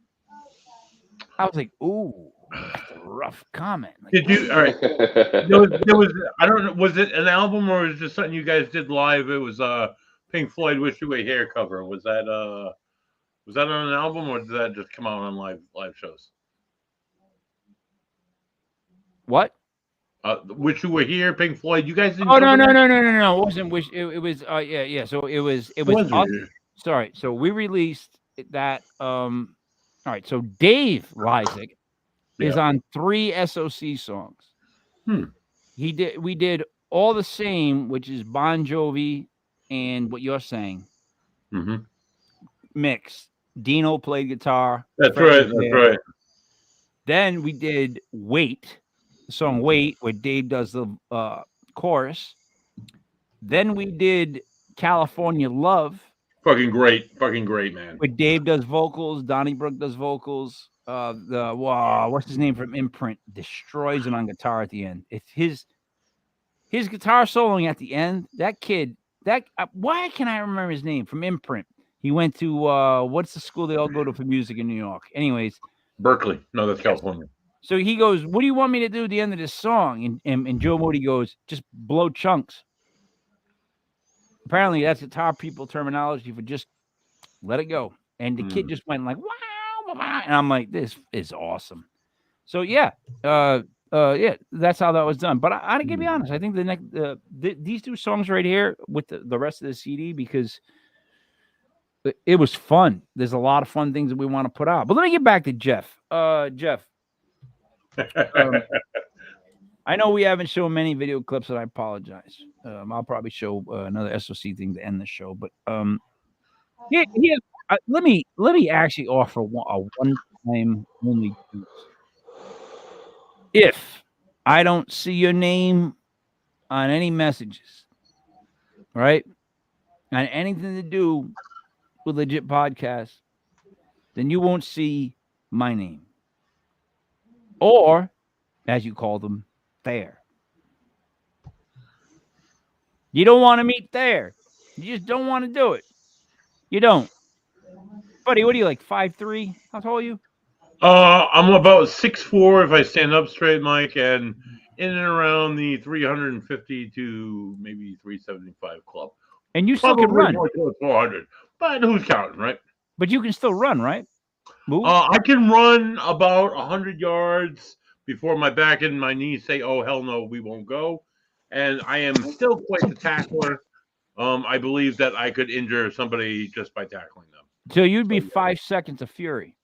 B: I was like, "Ooh, that's a rough comment." Like,
A: Did you? All right. There was. I don't know. Was it an album or was it just something you guys did live? It was Pink Floyd "Wish You Were Here" cover. Was that on an album or did that just come out on live shows?
B: What?
A: Wish You Were Here, Pink Floyd. You guys didn't.
B: Oh no! It wasn't Wish. It was yeah. So it was us. Sorry. So we released that. All right. So Dave Lysick is on 3 SOC songs. We did All the Same, which is Bon Jovi and What You're Saying.
A: Mm-hmm.
B: Mixed. Dino played guitar.
A: That's right. That's right.
B: Then we did Wait, the song Wait, where Dave does the chorus. Then we did California Love.
A: Fucking great, man.
B: Where Dave does vocals, Donnybrook does vocals. What's his name from Imprint? Destroys it on guitar at the end. It's his guitar soloing at the end. That kid. Why can I remember his name from Imprint? He went to what's the school they all go to for music in New York? Anyways,
A: Berkeley. No, that's California.
B: So he goes, "What do you want me to do at the end of this song?" And Joe Moody goes, "Just blow chunks." Apparently, that's guitar people terminology for just let it go. And the kid just went like, "Wow!" And I'm like, "This is awesome." So yeah, that's how that was done. But I gotta be honest, I think the next these 2 songs right here with the rest of the CD, because it was fun. There's a lot of fun things that we want to put out. But let me get back to Jeff. Jeff, I know we haven't shown many video clips, and I apologize. I'll probably show another SOC thing to end the show. But let me actually offer a one-time only use. If I don't see your name on any messages, right, on anything to do with Legit Podcast, then you won't see my name. Or, as you call them, Thayer. You don't want to meet Thayer. You just don't want to do it. You don't. Buddy, what are you, like 5'3"? How tall are you?
A: I'm about 6'4" if I stand up straight, Mike, and in and around the 350 to maybe 375 club.
B: And you still can run.
A: 400. But who's counting, right?
B: But you can still run, right? Move.
A: I can run about 100 yards before my back and my knees say, oh, hell no, we won't go. And I am still quite the tackler. I believe that I could injure somebody just by tackling them.
B: So you'd be 5 seconds of fury.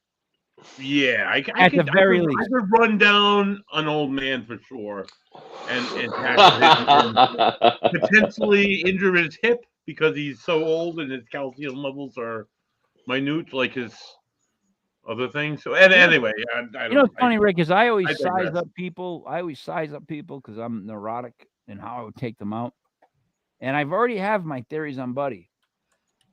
A: Yeah, I
B: at the very least.
A: I could run down an old man for sure and tackle him, potentially injure his hip because he's so old and his calcium levels are minute, like his other things. So, and anyway, I
B: you know what's funny, Rick, is I always size up people. I always size up people because I'm neurotic in how I would take them out. And I've already have my theories on Buddy.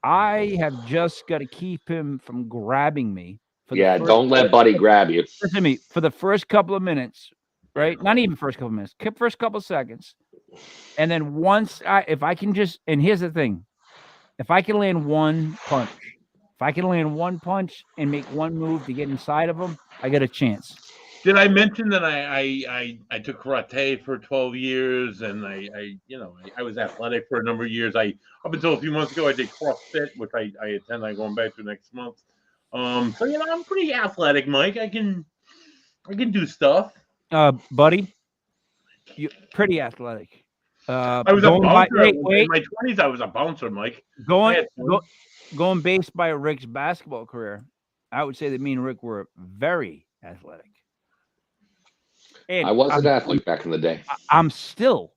B: I have just got to keep him from grabbing me.
C: Yeah, don't let Buddy grab you.
B: Listen to me. For the first couple of minutes, right? Not even first couple of minutes. First couple of seconds. And then once if I can just, and here's the thing. If I can land one punch, and make one move to get inside of him, I got a chance.
A: Did I mention that I took karate for 12 years and I was athletic for a number of years. Up until a few months ago I did CrossFit, which I intend on going back to next month. So I'm pretty athletic, Mike. I can do stuff.
B: Buddy, you're pretty athletic.
A: I was a bouncer. In my 20s, I was a bouncer, Mike.
B: Going based by Rick's basketball career, I would say that me and Rick were very athletic. And
C: I was an athlete back in the day.
B: I'm still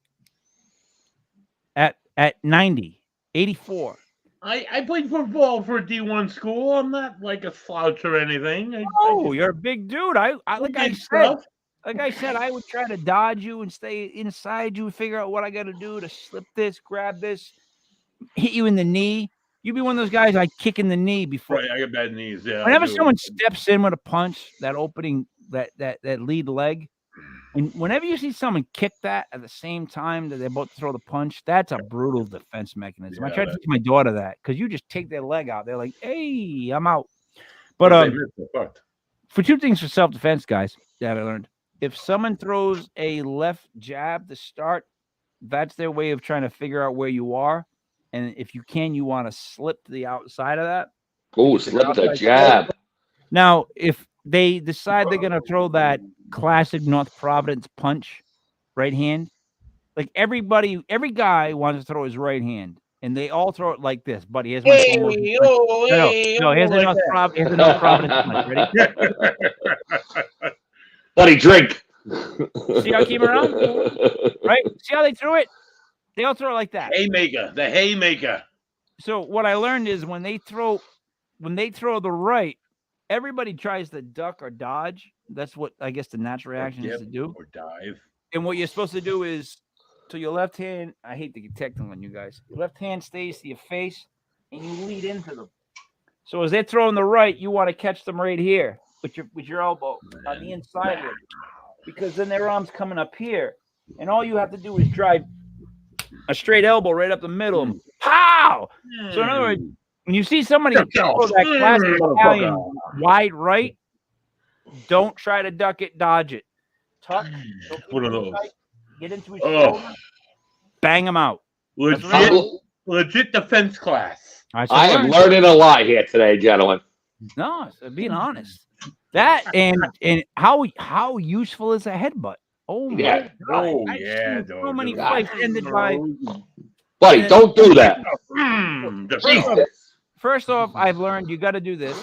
B: at 90, 84.
A: I played football for a D1 school. I'm not like a slouch or anything.
B: You're a big dude. Like I said, I would try to dodge you and stay inside you and figure out what I got to do to slip this, grab this, hit you in the knee. You'd be one of those guys I kick in the knee before.
A: Right, I got bad knees. Yeah.
B: Whenever someone steps in with a punch, that opening, that lead leg, and whenever you see someone kick that at the same time that they're about to throw the punch, that's a brutal defense mechanism. Yeah, I try to teach my daughter that because you just take their leg out. They're like, "Hey, I'm out." But for two things for self-defense, guys, that I learned: if someone throws a left jab to start, that's their way of trying to figure out where you are. And if you can, you want to slip to the outside of that.
C: Oh, slip the jab.
B: Now, if they decide they're going to throw that classic North Providence punch, right hand, like every guy wants to throw his right hand, and they all throw it like this. Buddy, here's my here's the North Providence punch. Ready?
C: Buddy, drink.
B: See how I came around? Right? See how they threw it? They all throw it like that.
A: The haymaker.
B: So what I learned is when they throw the right, everybody tries to duck or dodge. That's what I guess the natural reaction is to do.
A: Or dive.
B: And what you're supposed to do is, to your left hand, I hate to get technical on you guys. Your left hand stays to your face, and you lead into them. So as they're throwing the right, you want to catch them right here with your elbow on the inside of it, because then their arm's coming up here, and all you have to do is drive a straight elbow right up the middle. And pow! So in other words, when you see somebody throw that classic Italian wide right, don't try to duck it, dodge it. Tuck.
A: What are those?
B: Get into his shoulder. Bang him out.
A: Legit defense class.
C: I am learning a lot here today, gentlemen.
B: No, being honest. That and how useful is a headbutt? Oh my God!
A: Oh yeah,
B: so many fights ended by.
C: Buddy, don't do that.
B: First off, I've learned you got to do this.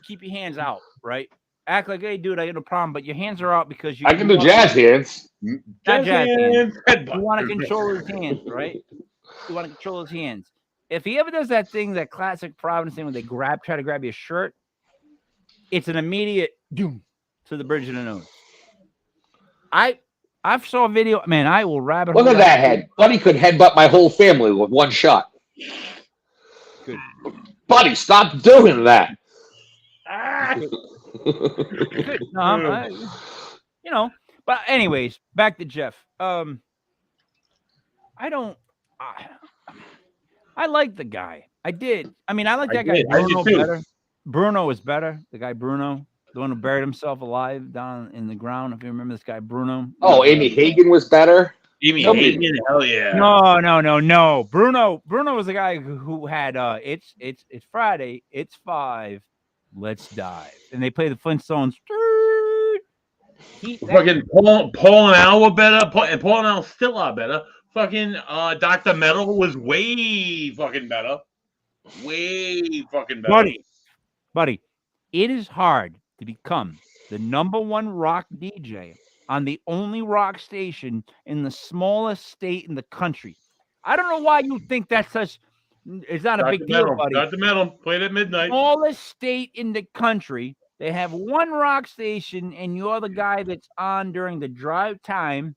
B: Keep your hands out, right? Act like, hey, dude, I got no problem, but your hands are out because you.
C: I can do jazz hands.
B: Not jazz hands.
A: Headbutt.
B: You want to control his hands, right? You want to control his hands. If he ever does that thing, that classic Providence thing, when they try to grab your shirt, it's an immediate doom to the bridge of the nose. I saw a video, man. I will rabbit hole.
C: Look at that head. Buddy could headbutt my whole family with one shot.
B: Good.
C: Buddy, stop doing that.
B: Good. No, but anyways, back to Jeff. I like the guy. I did. I mean, I like that guy. Bruno better. Bruno is better. The guy Bruno, the one who buried himself alive down in the ground. If you remember this guy Bruno.
C: Oh, Amy Hagen was better.
A: Amy Hagen, hell yeah.
B: No. Bruno was the guy who had it's Friday, it's 5, let's dive. And they play the Flintstones.
A: Fucking Paul and Al were better. Paul and Al still are better. Fucking Dr. Metal was way fucking better. Way fucking better.
B: Buddy, it is hard to become the #1 rock DJ on the only rock station in the smallest state in the country. I don't know why you think that's such. It's not a big deal, buddy.
A: Dr. Metal played at midnight.
B: Smallest state in the country. They have one rock station, and you're the guy that's on during the drive time.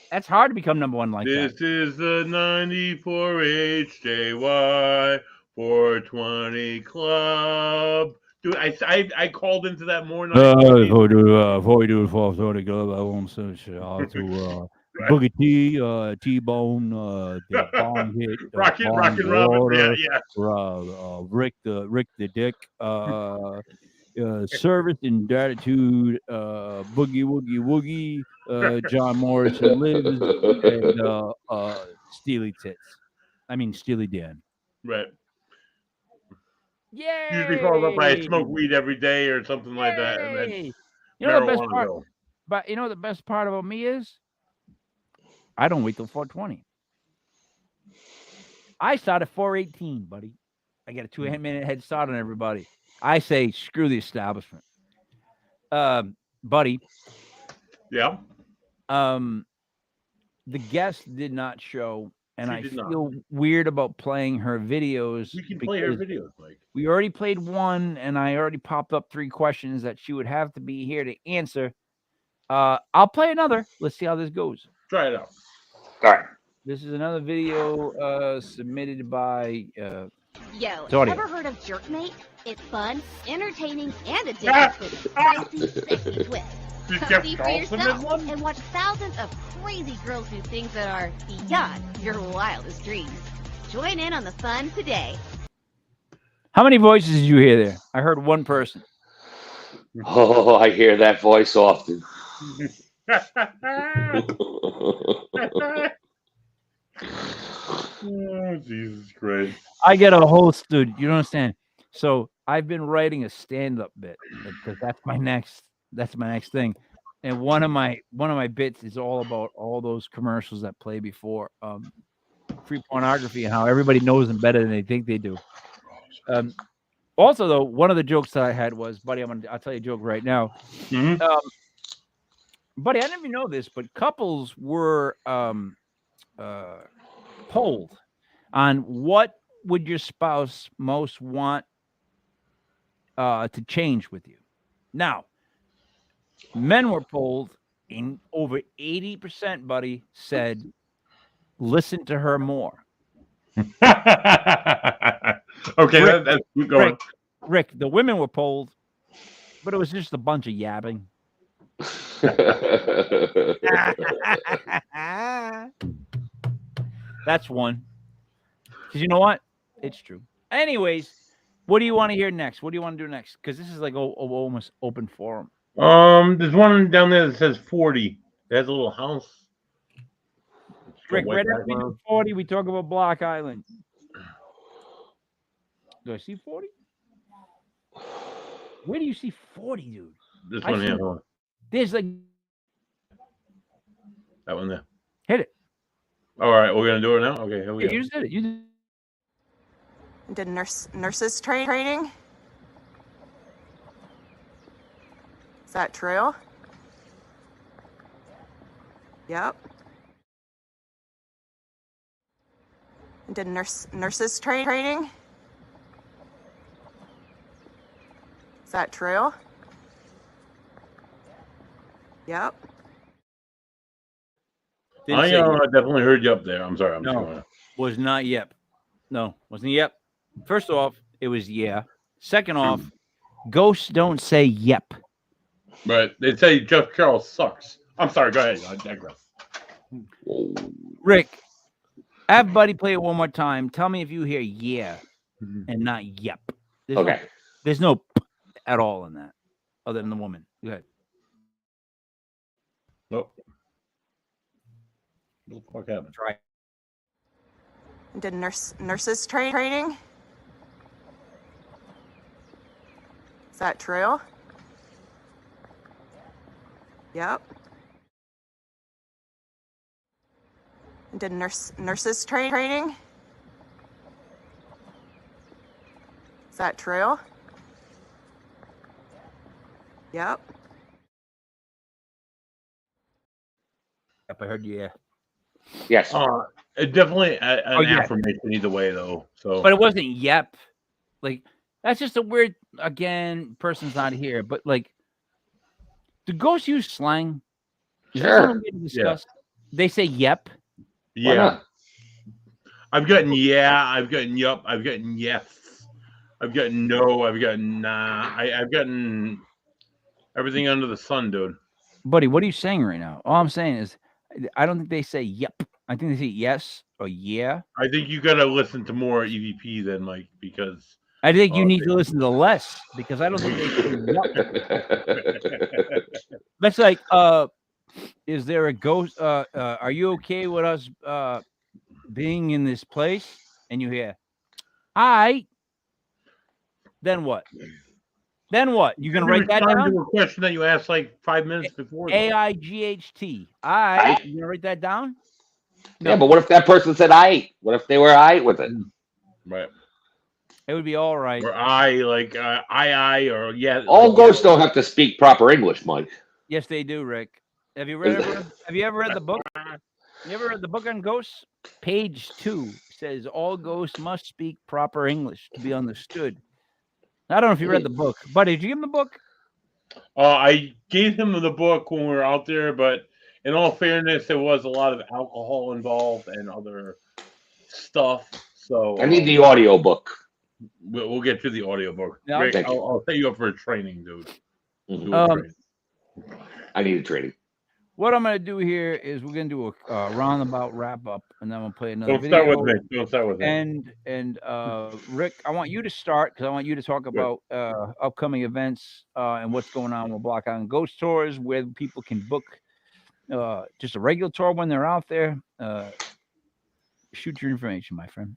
B: That's hard to become #1 like that.
A: This is the 94 HJY 420 Club. Dude, I called into that more nights.
B: Before we do the 420 Club, I want to say out to Boogie T, T-Bone, the Bomb Hit,
A: Rocket Robin, yeah.
B: Rick the Dick, Service and Gratitude, Boogie Woogie, John Morrison Lives, and Steely Dan.
A: Right.
B: Yay!
A: Usually followed up by I smoke weed every day or something like that. And then
B: you know the best part. But you know the best part about me is I don't wait till 420. I start at 418, buddy. I get a 2-minute head start on everybody. I say screw the establishment. Buddy.
A: Yeah.
B: The guest did not show, and I feel weird about playing her videos.
A: We can play her videos, Mike.
B: We already played one, and I already popped up 3 questions that she would have to be here to answer. I'll play another. Let's see how this goes.
A: Try it out.
C: All right.
B: This is another video submitted by
H: Yo,
B: Tony.
H: ever heard of Jerkmate? It's fun, entertaining, and addictive with a spicy, sexy twist. Come see for yourself and watch thousands of crazy girls do things that are beyond your wildest dreams. Join in on the fun today.
B: How many voices did you hear there? I heard one person.
C: Oh, I hear that voice often.
A: Oh, Jesus Christ.
B: I get a whole dude. You don't understand. So I've been writing a stand-up bit because that's my next thing. And one of my bits is all about all those commercials that play before free pornography and how everybody knows them better than they think they do. Also, though, one of the jokes that I had was, buddy, I'll tell you a joke right now.
A: Mm-hmm.
B: Buddy, I didn't even know this, but couples were polled on what would your spouse most want to change with you. Now, men were polled, and over 80%, buddy, said, listen to her more.
A: Okay, that's going.
B: Rick, the women were polled, but it was just a bunch of yabbing. That's one. Because you know what? It's true. Anyways, what do you want to hear next? What do you want to do next? Because this is like almost open forum.
A: There's one down there that says 40. There's a little house.
B: Rick, right after we do 40, we talk about Block Island. Do I see 40? Where do you see 40, dude?
A: This one here.
B: There's like
A: that one there.
B: Hit it.
A: All right, we're gonna do it now. Okay, here we go.
B: You just did it. You did.
I: Did nurses training? Is that true? Yep. Did nurses training? Is that true? Yep.
B: Didn't
A: I
B: say yep.
A: definitely heard you up there. I'm sorry.
B: No, was not yep. No, wasn't yep. First off, it was yeah. Second off, ghosts don't say yep.
A: But they say Jeff Carroll sucks. I'm sorry. Go ahead. I digress.
B: Rick, have Buddy play it one more time. Tell me if you hear yeah and not yep.
C: Okay.
B: There's no p at all in that, other than the woman. Go ahead.
A: Nope. What the fuck happened?
B: Try.
I: Did nurses training? Is that true? Yep. Did nurses training? Is that true? Yep.
B: Yep, I heard yeah.
C: Yes.
A: Definitely an
B: yeah.
A: affirmation either way, though. So,
B: But it wasn't yep. Like, that's just a weird, again, person's not here. But, like, do ghosts use slang? Is that
C: Sure.
B: something we can discuss? They say yep.
C: Why
A: yeah.
C: not?
A: I've gotten yeah. I've gotten yup. I've gotten yes. I've gotten no. I've gotten nah. I've gotten everything under the sun, dude.
B: Buddy, what are you saying right now? All I'm saying is, I don't think they say yep. I think they say yes or yeah.
A: I think you got to listen to more EVP than Mike, because
B: I think you need to listen to less, because I don't think they say yep. That's like, is there a ghost? Are you okay with us being in this place? And you hear, I. Then what? Then what? You gonna write that
A: respond
B: down?
A: to a question that you asked like 5 minutes before.
B: AIGHT. I. You gonna write that down?
C: Yeah, but what if that person said "I"? What if they were "I" with it?
A: Right.
B: It would be all right.
A: Or I, or yeah.
C: All ghosts don't have to speak proper English, Mike.
B: Yes, they do, Rick. Have you ever read the book? You ever read the book on ghosts? Page 2 says all ghosts must speak proper English to be understood. I don't know if you read the book, buddy. Did you give him the book?
A: I gave him the book when we were out there, but in all fairness, there was a lot of alcohol involved and other stuff. So
C: I need the audio book.
A: We'll get to the audio book.
B: Yeah,
A: Rick,
C: thank you.
A: I'll set you up for a training, dude.
C: Mhm.
A: Do a training.
C: I need a training.
B: What I'm going to do here is we're going to do a roundabout wrap up, and then we'll play another
A: Don't
B: video.
A: start with me. Don't start with me.
B: And Rick, I want you to start, because I want you to talk about upcoming events and what's going on with Block Island Ghost Tours, where people can book just a regular tour when they're out there. Shoot your information, my friend.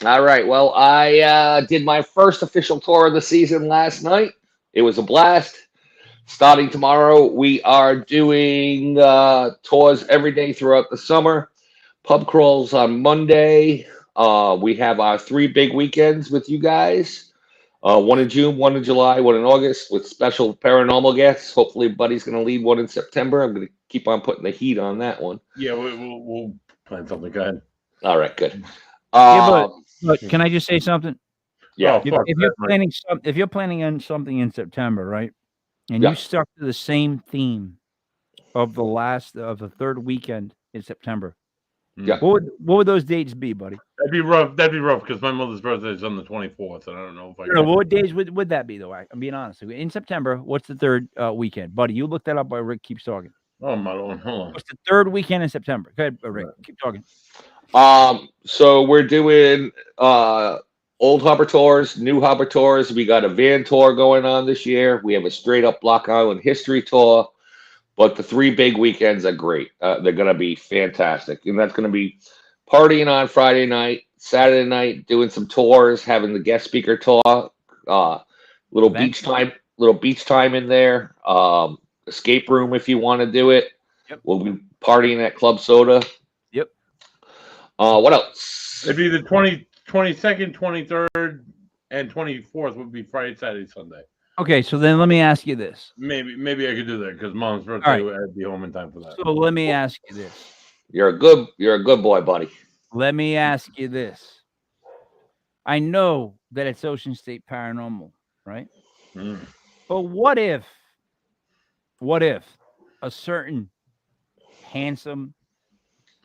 C: All right. Well, I did my first official tour of the season last night. It was a blast. Starting tomorrow, we are doing tours every day throughout the summer. Pub crawls on Monday. We have our 3 big weekends with you guys. One in June, one in July, one in August, with special paranormal guests. Hopefully, Buddy's going to lead one in September. I'm going to keep on putting the heat on that one.
A: Yeah, we'll plan something. Go ahead.
C: All right, good.
B: But can I just say something?
C: Yeah.
B: If you're planning on something in September, right, and
C: Yeah.
B: you stuck to the same theme of the third weekend in September,
C: Yeah.
B: what would those dates be, buddy?
A: That'd be rough. That'd be rough because my mother's birthday is on the 24th, and I don't know if I.
B: No, what days would that be, though? I'm being honest. In September, what's the third weekend, buddy? You look that up while Rick keeps talking.
A: Oh my Lord, hold on.
B: What's the third weekend in September? Go ahead, Rick. Keep talking.
C: So we're doing old harbor tours, new harbor tours. We got a van tour going on this year. We have a straight up Block Island history tour. But the 3 big weekends are great. They're going to be fantastic. And that's going to be partying on Friday night, Saturday night, doing some tours, having the guest speaker talk, little beach time in there, escape room if you want to do it.
B: Yep.
C: We'll be partying at Club Soda.
B: Yep.
C: What else?
A: It'd be the 22nd, 23rd, and 24th would be Friday, Saturday, Sunday.
B: Okay, so then let me ask you this.
A: Maybe I could do that because Mom's birthday.
B: All right.
A: I'd be home in time for that.
B: So let me ask you this.
C: You're a good boy, buddy.
B: Let me ask you this. I know that it's Ocean State Paranormal, right?
A: Mm.
B: But what if a certain handsome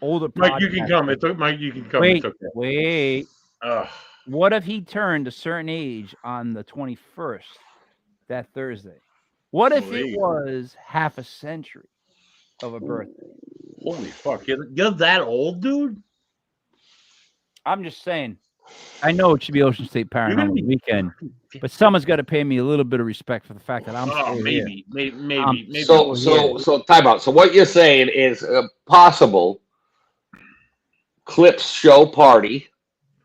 B: older
A: Mike, you can
B: podcaster-
A: come. Mike, you can come.
B: Wait,
A: It's okay.
B: wait.
A: Ugh.
B: What if he turned a certain age on the 21st, that Thursday? What if it
A: Sweet.
B: was half a century of a birthday?
A: Holy fuck! You're that old, dude?
B: I'm just saying. I know it should be Ocean State
A: gonna
B: Paranormal
A: be-
B: weekend, but someone's got to pay me a little bit of respect for the fact that I'm
A: Oh,
B: still here.
A: maybe.
C: So time out. So what you're saying is a possible Clips show party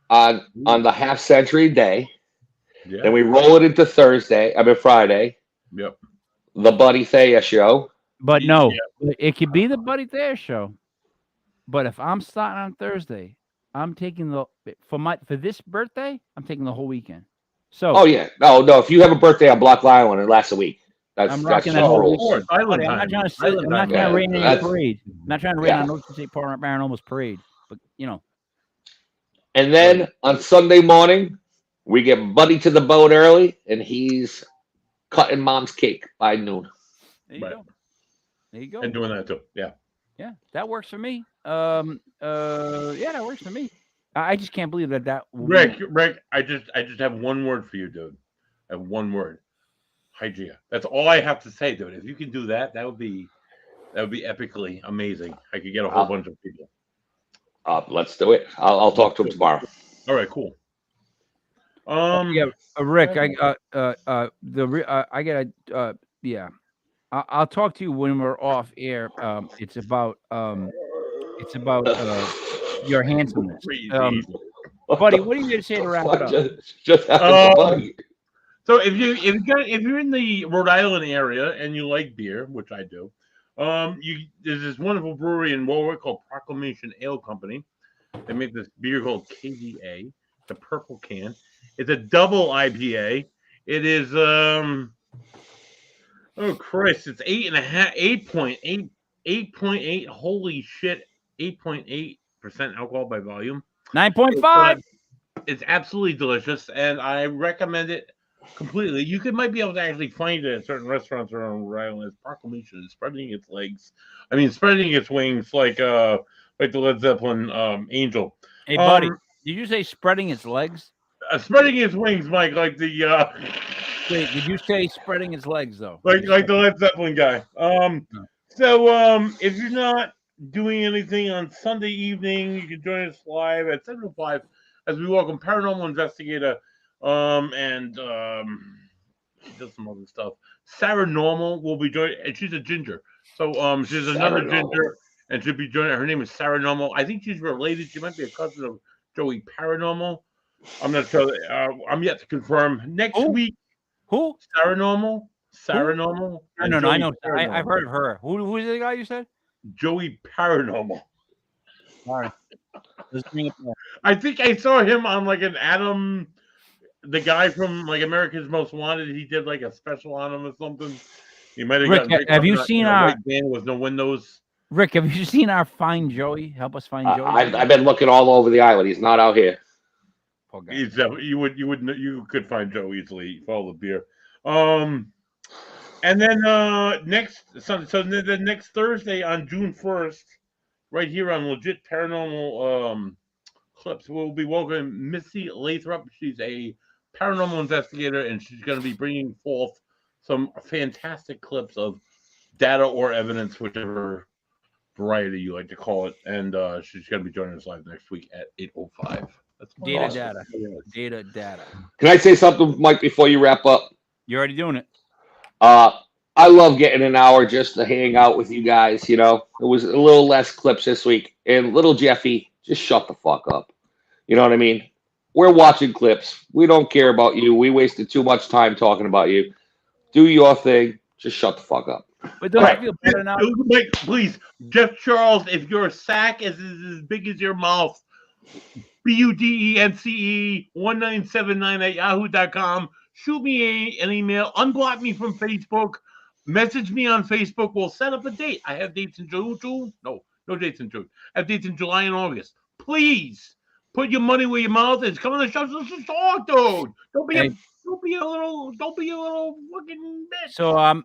C: on the half century day.
A: Yeah.
C: Then we roll it into Friday.
A: Yep.
C: The Buddy Thayer show.
B: But no, it could be the Buddy Thayer show. But if I'm starting on Thursday, I'm taking for this birthday, I'm taking the whole weekend. So
C: Oh yeah. No. If you have a birthday on Block Island, it lasts a week.
B: I'm
C: that's
B: rocking
C: just
B: that
C: the
B: whole
C: rules.
B: weekend.
A: Island
B: I'm not
A: time.
B: trying to
A: Island
B: I'm not
A: time.
B: trying to rain on
C: That's-
B: your parade. I'm not trying to rain on Ocean State Paranormal's parade. But
C: And then on Sunday morning, we get Buddy to the boat early, and he's cutting Mom's cake by noon.
B: there you
A: Right.
B: go. There you go.
A: And doing that too. Yeah.
B: Yeah, that works for me. Yeah, that works for me. I just can't believe that.
A: Rick, I just have one word for you, dude. I have one word. Hygeia. That's all I have to say, dude. If you can do that, that would be epically amazing. I could get a whole bunch of people.
C: Let's do it. I'll talk to him tomorrow.
A: All right, cool.
B: Yeah, Rick, I'll talk to you when we're off air. It's about your handsomeness. Buddy, what are you going to say to wrap it up?
C: Just happened to Buddy.
A: So if you're in the Rhode Island area and you like beer, which I do, there's this wonderful brewery in Warwick called Proclamation Ale Company. They make this beer called KDA, the purple can. It's a double IPA. It is oh Christ, it's 8.8. Holy shit, 8.8% alcohol by volume.
B: 9.5.
A: It's absolutely delicious, and I recommend it completely. You might be able to actually find it at certain restaurants around Rhode Island. It's Proclamation is spreading its wings like the Led Zeppelin Angel.
B: Hey, buddy, did you say spreading its legs?
A: Spreading its wings, Mike, like the
B: Wait, did you say spreading its legs though?
A: like the Led Zeppelin guy. So if you're not doing anything on Sunday evening, you can join us live at 7:05 as we welcome paranormal investigator and she does some other stuff. Sarah Normal will be joining, and she's a ginger. So she's another ginger, and she'll be joining. Her name is Sarah Normal. I think she's related. She might be a cousin of Joey Paranormal. I'm not sure. I'm yet to confirm. Next week.
B: Who?
A: Sarah Normal. Sarah Normal.
B: No, I know. I've heard of her. Who is the guy you said?
A: Joey Paranormal.
B: All right. Let's bring it back.
A: I think I saw him on like an Adam, the guy from like America's Most Wanted. He did like a special on him or something. He might have
B: Rick,
A: gotten.
B: have you seen our
A: white van with no windows?
B: Rick? Have you seen our Find Joey? Help us find Joey.
C: I've been looking all over the island. He's not out here.
B: Poor guy.
A: You could find Joe easily for all the beer. And then next Thursday on June 1st, right here on Legit Paranormal Clips, we'll be welcoming Missy Lathrop. She's a paranormal investigator, and she's going to be bringing forth some fantastic clips of data or evidence, whichever variety you like to call it. And she's going to be joining us live next week at 8:05. That's
B: Data.
C: Can I say something, Mike, before you wrap up?
B: You're already doing it.
C: I love getting an hour just to hang out with you guys. You know, it was a little less clips this week, and little Jeffy, just shut the fuck up. You know what I mean? We're watching clips. We don't care about you. We wasted too much time talking about you. Do your thing. Just shut the fuck up.
B: But don't you feel better now?
A: Mike, please, Jeff Charles, if your sack is as big as your mouth, BUDENCE1979 at yahoo.com. Shoot me an email. Unblock me from Facebook. Message me on Facebook. We'll set up a date. I have dates in June. No dates in June. I have dates in July and August. Please put your money where your mouth is. Come on the show. Let's just talk, dude. Don't be a little fucking bitch.
B: So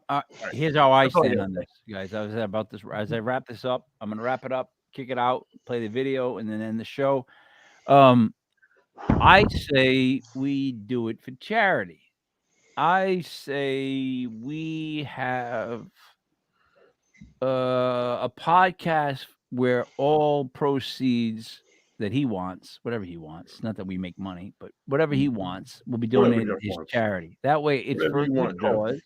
B: here's how I stand on this, guys. I was about this as I wrap this up. I'm gonna wrap it up, kick it out, play the video, and then end the show. I say we do it for charity. I say we have a podcast where all proceeds that he wants, whatever he wants, not that we make money, but whatever he wants, will be donated to his charity. That way it's for a good cause,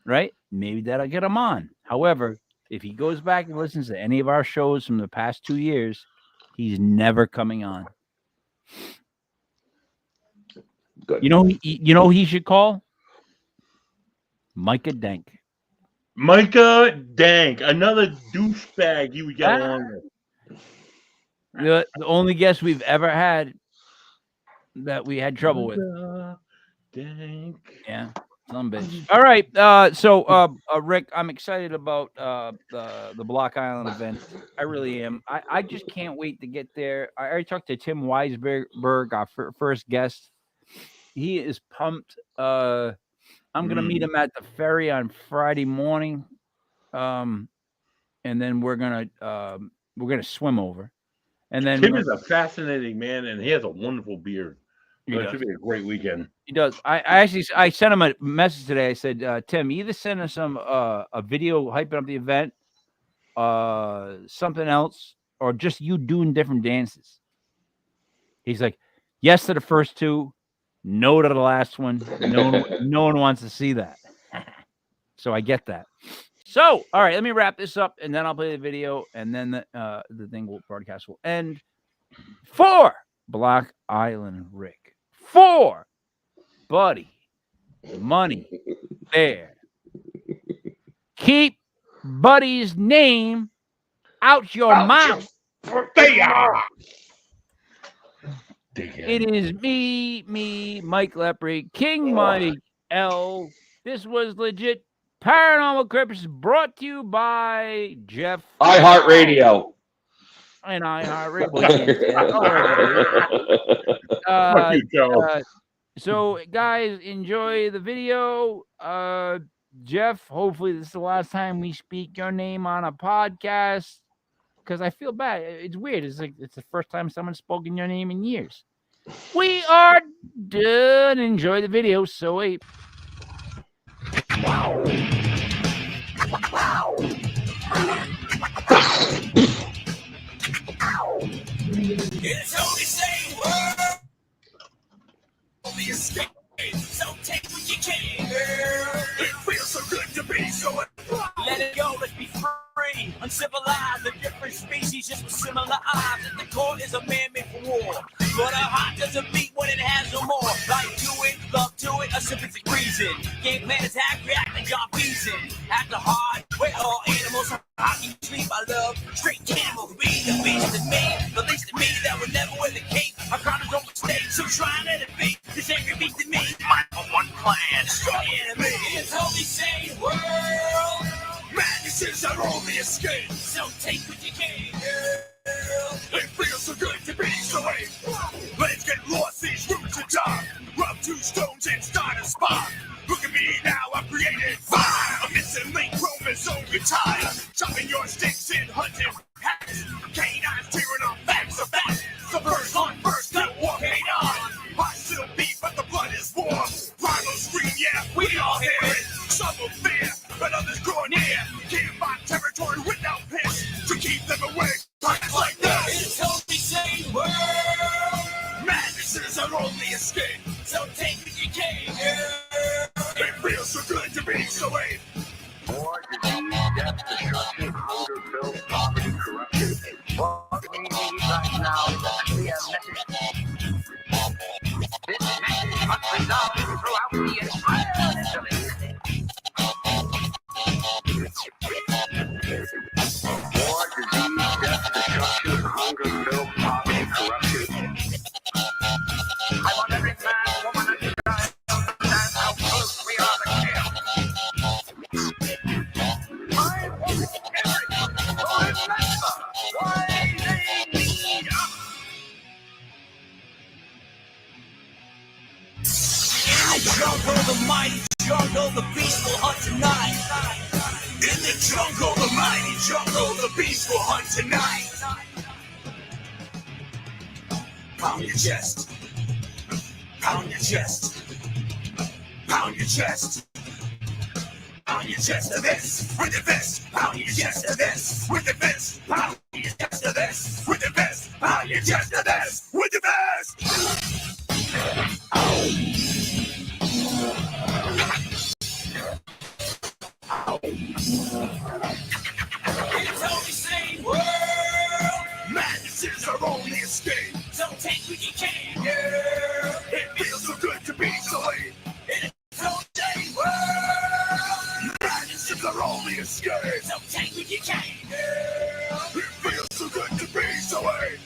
B: right? Maybe that'll get him on. However, if he goes back and listens to any of our shows from the past 2 years, he's never coming on.
C: Good.
B: You know who he should call? Micah Dank.
A: Micah Dank, another douchebag you would get along with.
B: The only guest we've ever had that we had trouble with.
A: Dank.
B: Yeah, some bitch. All right. So Rick, I'm excited about the Block Island event. I really am. I just can't wait to get there. I already talked to Tim Weisberg, our first guest. He is pumped. I'm gonna meet him at the ferry on Friday morning, and then we're gonna swim over. And then
A: Tim is a fascinating man, and he has a wonderful beard. So it should be a great weekend.
B: He does. I sent him a message today. I said, Tim, either send us a video hyping up the event, something else, or just you doing different dances. He's like, yes to the first two, no to the last one. No one wants to see that. So I get that. So, all right, let me wrap this up, and then I'll play the video, and then the broadcast will end. For Block Island Rick, for Buddy Money Thayer, keep Buddy's name out your mouth. It is me, Mike Lepre, King Mike L. This was legit. Paranormal Crips brought to you by Jeff
C: iHeartRadio.
B: And iHeartRadio. So, guys, enjoy the video. Jeff, hopefully this is the last time we speak your name on a podcast, because I feel bad. It's weird. It's like it's the first time someone's spoken your name in years. We are done. Enjoy the video. So wait. Wow.
F: It's only saying word. Only escape. So take what you can. It feels so good to be so. Let it go. Let's be free. Uncivilized. A different species just with similar eyes. At the core is a man made for war. But our heart doesn't beat when it has no more. Like to it, love to it, a sympathetic reason. Game plan attack, react like John Beeson. At the heart, we're all animals. Hockey, sleep, I love. Straight camels, be the beast in me. The least in me that would never wear the cape. Our crimes don't mistake, so try and let it be. This angry beast in me, my one plan. Destroy enemy. It's only saying world. Madness is our only escape. So take what you can, girl. It feels so good to be so late. Let's get lost, these roots are dark. Rub two stones and start a spark. Look at me now, I've created fire. A missing link chromosome guitar. Chopping your sticks and hunting hacks. Canines tearing off facts of facts. The first on first, not walking on. Heart still beat, but the blood is warm. Primal scream, yeah, we all hear it. Some will fear, but others draw near. Can't find territory without piss. To keep them away, times like this. It's only saying world. Madness is our only escape. So take what you can, girl. It feels so good to be so late.
E: War, disease, death, destruction, hunger, filth, poverty, corruption. What we need right now is a clear message. This message must resound throughout the entire installation. War, disease, death, destruction, hunger, filth, poverty, corruption.
F: jungle, the mighty jungle, the beast will hunt tonight. In the jungle, the mighty jungle, the beast will hunt tonight. Pound your chest. Pound your chest. Pound your chest. Pound your chest to this with the fist. Pound your chest to this with the fist. Pound your chest to this with the fist. Pound your chest to this with the fist. It's only same world. Madness is our only escape. So take what you can. Yeah. It feels so good to be so late. It's only same world. Madness is our only escape. So take what you can. Yeah. It feels so good to be so late.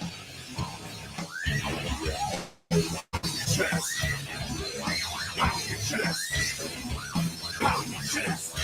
F: Chest. Pound your chest. Pound your chest.